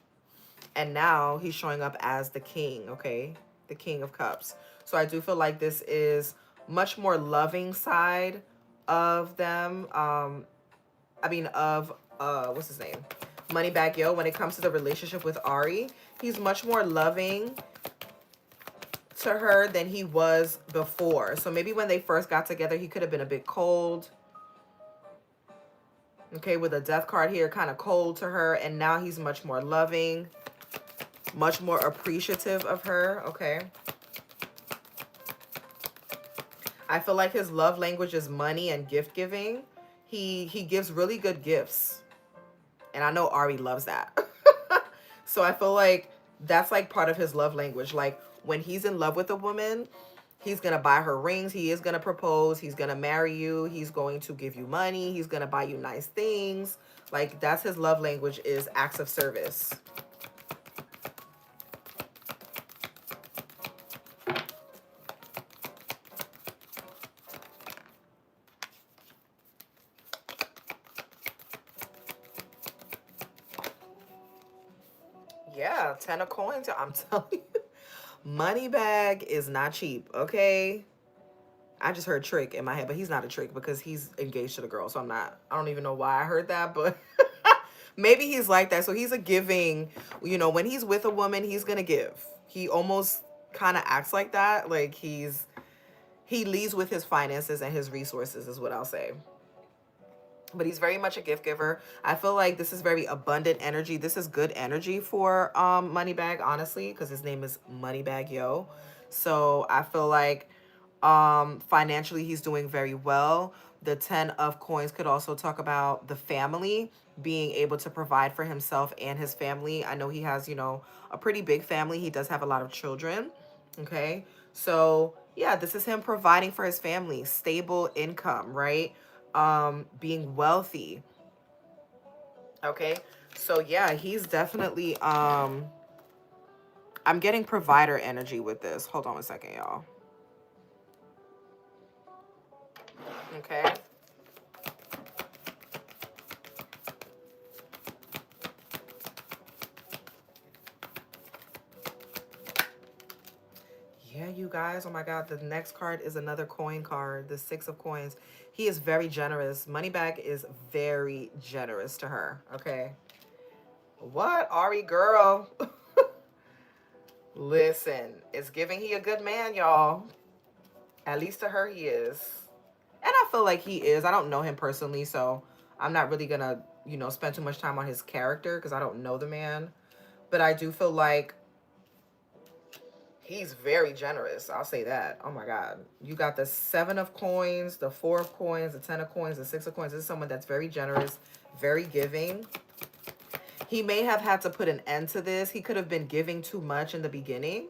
And now he's showing up as the king, okay? The King of Cups. So I do feel like this is much more loving side of them. What's his name? Moneybagg Yo. When it comes to the relationship with Ari, he's much more loving to her than he was before. So maybe when they first got together, he could have been a bit cold. Okay, with a death card here, kind of cold to her. And now he's much more loving, much more appreciative of her. Okay. I feel like his love language is money and gift giving. He gives really good gifts. And I know Ari loves that. So I feel like that's like part of his love language. Like, when he's in love with a woman, he's going to buy her rings. He is going to propose. He's going to marry you. He's going to give you money. He's going to buy you nice things. Like, that's his love language, is acts of service. Yeah, 10 of Coins. I'm telling you. Moneybagg is not cheap, okay? I just heard trick in my head, but he's not a trick because he's engaged to the girl. So I don't even know why I heard that, but maybe he's like that. So he's a giving, when he's with a woman, he's going to give. He almost kind of acts like that. Like, he leads with his finances and his resources, is what I'll say. But he's very much a gift giver. I feel like this is very abundant energy. This is good energy for Moneybagg, honestly, because his name is Moneybagg Yo. So I feel like financially he's doing very well. The 10 of Coins could also talk about the family, being able to provide for himself and his family. I know he has, a pretty big family. He does have a lot of children. Okay. So yeah, this is him providing for his family, stable income, right? Being wealthy. Okay. So yeah, he's definitely, I'm getting provider energy with this. Hold on a second, y'all. Okay. Yeah, you guys. Oh my God. The next card is another coin card, the Six of Coins. He is very generous. Moneybagg is very generous to her. Okay. What, Ari girl? Listen, it's giving he a good man, y'all. At least to her, he is. And I feel like he is. I don't know him personally, so I'm not really gonna, spend too much time on his character because I don't know the man. But I do feel like he's very generous. I'll say that. Oh my God. You got the Seven of Coins, the Four of Coins, the Ten of Coins, the Six of Coins. This is someone that's very generous, very giving. He may have had to put an end to this. He could have been giving too much in the beginning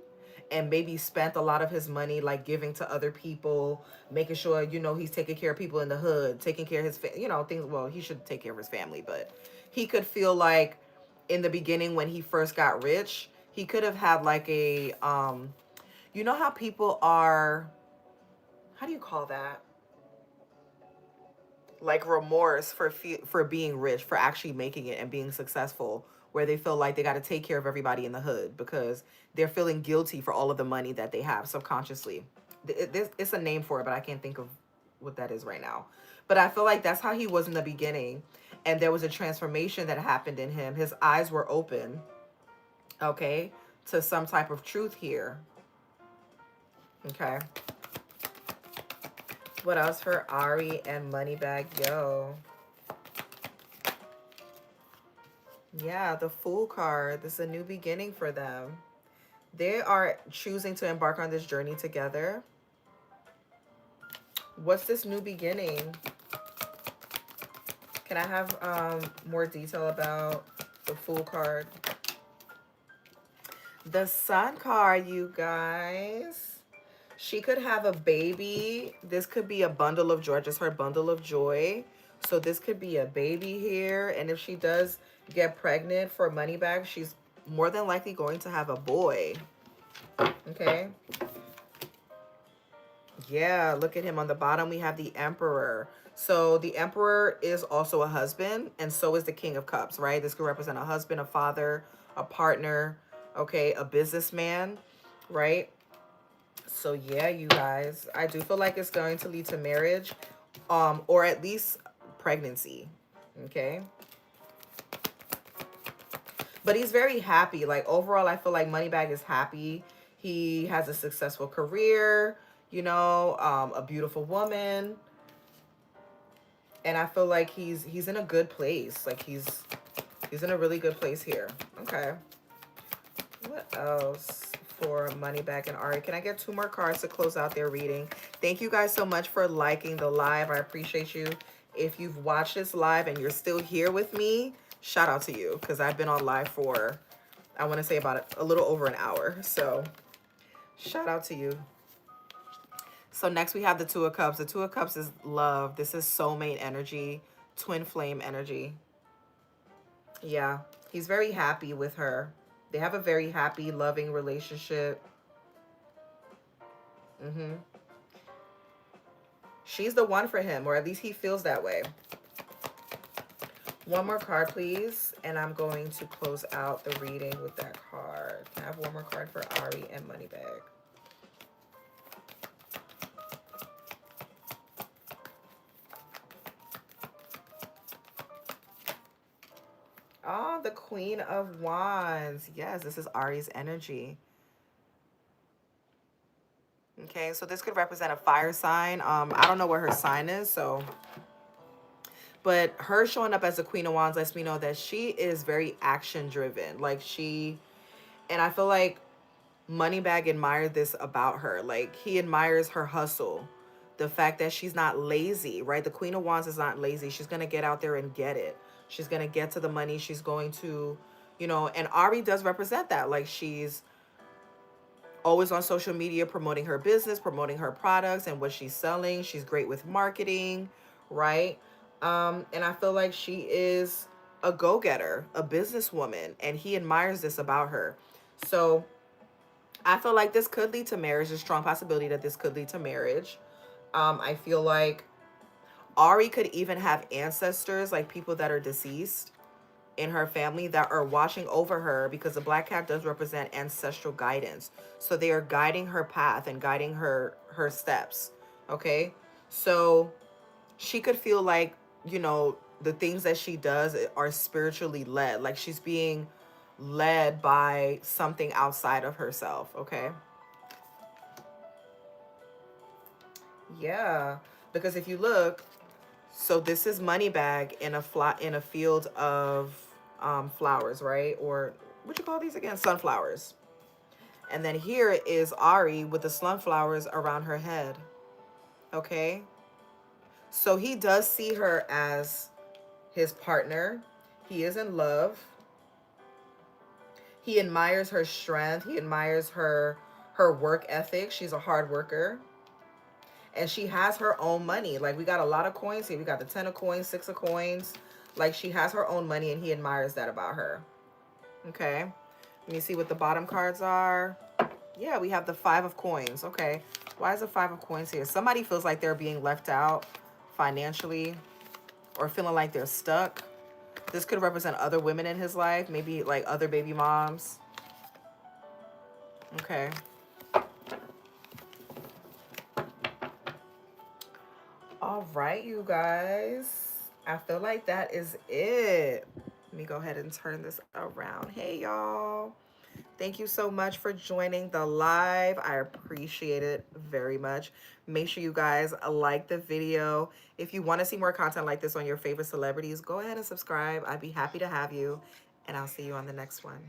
and maybe spent a lot of his money like giving to other people, making sure, he's taking care of people in the hood, taking care of his, things. Well, he should take care of his family, but he could feel like in the beginning when he first got rich, he could have had like a, you know how people are, how do you call that? Like remorse for being rich, for actually making it and being successful, where they feel like they got to take care of everybody in the hood because they're feeling guilty for all of the money that they have subconsciously. It's a name for it, but I can't think of what that is right now. But I feel like that's how he was in the beginning, and there was a transformation that happened in him. His eyes were open, okay, to some type of truth here. Okay. What else for Ari and Moneybagg? Yo. Yeah, the Fool card. This is a new beginning for them. They are choosing to embark on this journey together. What's this new beginning? Can I have more detail about the Fool card? The Sun card, you guys. She could have a baby. This could be a bundle of joy, just her bundle of joy. So this could be a baby here. And if she does get pregnant for Moneybagg, she's more than likely going to have a boy. Okay. Yeah, look at him. On the bottom, we have the Emperor. So the Emperor is also a husband, and so is the King of Cups, right? This could represent a husband, a father, a partner, okay, a businessman, right? So yeah, you guys, I do feel like it's going to lead to marriage, or at least pregnancy, okay? But he's very happy. Like overall, I feel like Moneybagg is happy. He has a successful career, a beautiful woman. And I feel like he's in a good place. Like he's in a really good place here. Okay. What else for Moneybagg and Ari? Can I get 2 more cards to close out their reading? Thank you guys so much for liking the live. I appreciate you. If you've watched this live and you're still here with me, shout out to you, because I've been on live for, I want to say about a little over an hour. So shout out to you. So next we have the Two of Cups. The Two of Cups is love. This is soulmate energy, twin flame energy. Yeah, he's very happy with her. They have a very happy, loving relationship. She's the one for him, or at least he feels that way. One more card, please. And I'm going to close out the reading with that card. Can I have one more card for Ari and Moneybagg? Oh, the Queen of Wands. Yes, this is Ari's energy. Okay, so this could represent a fire sign. I don't know what her sign is, so... But her showing up as the Queen of Wands lets me know that she is very action-driven. Like, and I feel like Moneybagg admired this about her. Like, he admires her hustle. The fact that she's not lazy, right? The Queen of Wands is not lazy. She's going to get out there and get it. She's going to get to the money. She's going to, and Ari does represent that. Like, she's always on social media promoting her business, promoting her products and what she's selling. She's great with marketing, right? And I feel like she is a go-getter, a businesswoman, and he admires this about her. So I feel like this could lead to marriage. There's a strong possibility that this could lead to marriage. I feel like Ari could even have ancestors, like people that are deceased. in her family that are watching over her, because the black cat does represent ancestral guidance. So they are guiding her path and guiding her steps. Okay? So she could feel like, the things that she does are spiritually led. Like she's being led by something outside of herself. Okay? Yeah. Because if you look, so this is Moneybagg in a field of flowers, right? Or what you call these again? Sunflowers. And then here is Ari with the sunflowers around her head. Okay? So he does see her as his partner. He is in love. He admires her strength. He admires her work ethic. She's a hard worker. And she has her own money. Like, we got a lot of coins here. We got the 10 of coins, 6 of coins. Like, she has her own money, and he admires that about her. Okay. Let me see what the bottom cards are. Yeah, we have the 5 of coins. Okay. Why is the 5 of coins here? Somebody feels like they're being left out financially, or feeling like they're stuck. This could represent other women in his life, maybe like other baby moms. Okay. All right, you guys. I feel like that is it. Let me go ahead and turn this around. Hey, y'all. Thank you so much for joining the live. I appreciate it very much. Make sure you guys like the video. If you want to see more content like this on your favorite celebrities, go ahead and subscribe. I'd be happy to have you. And I'll see you on the next one.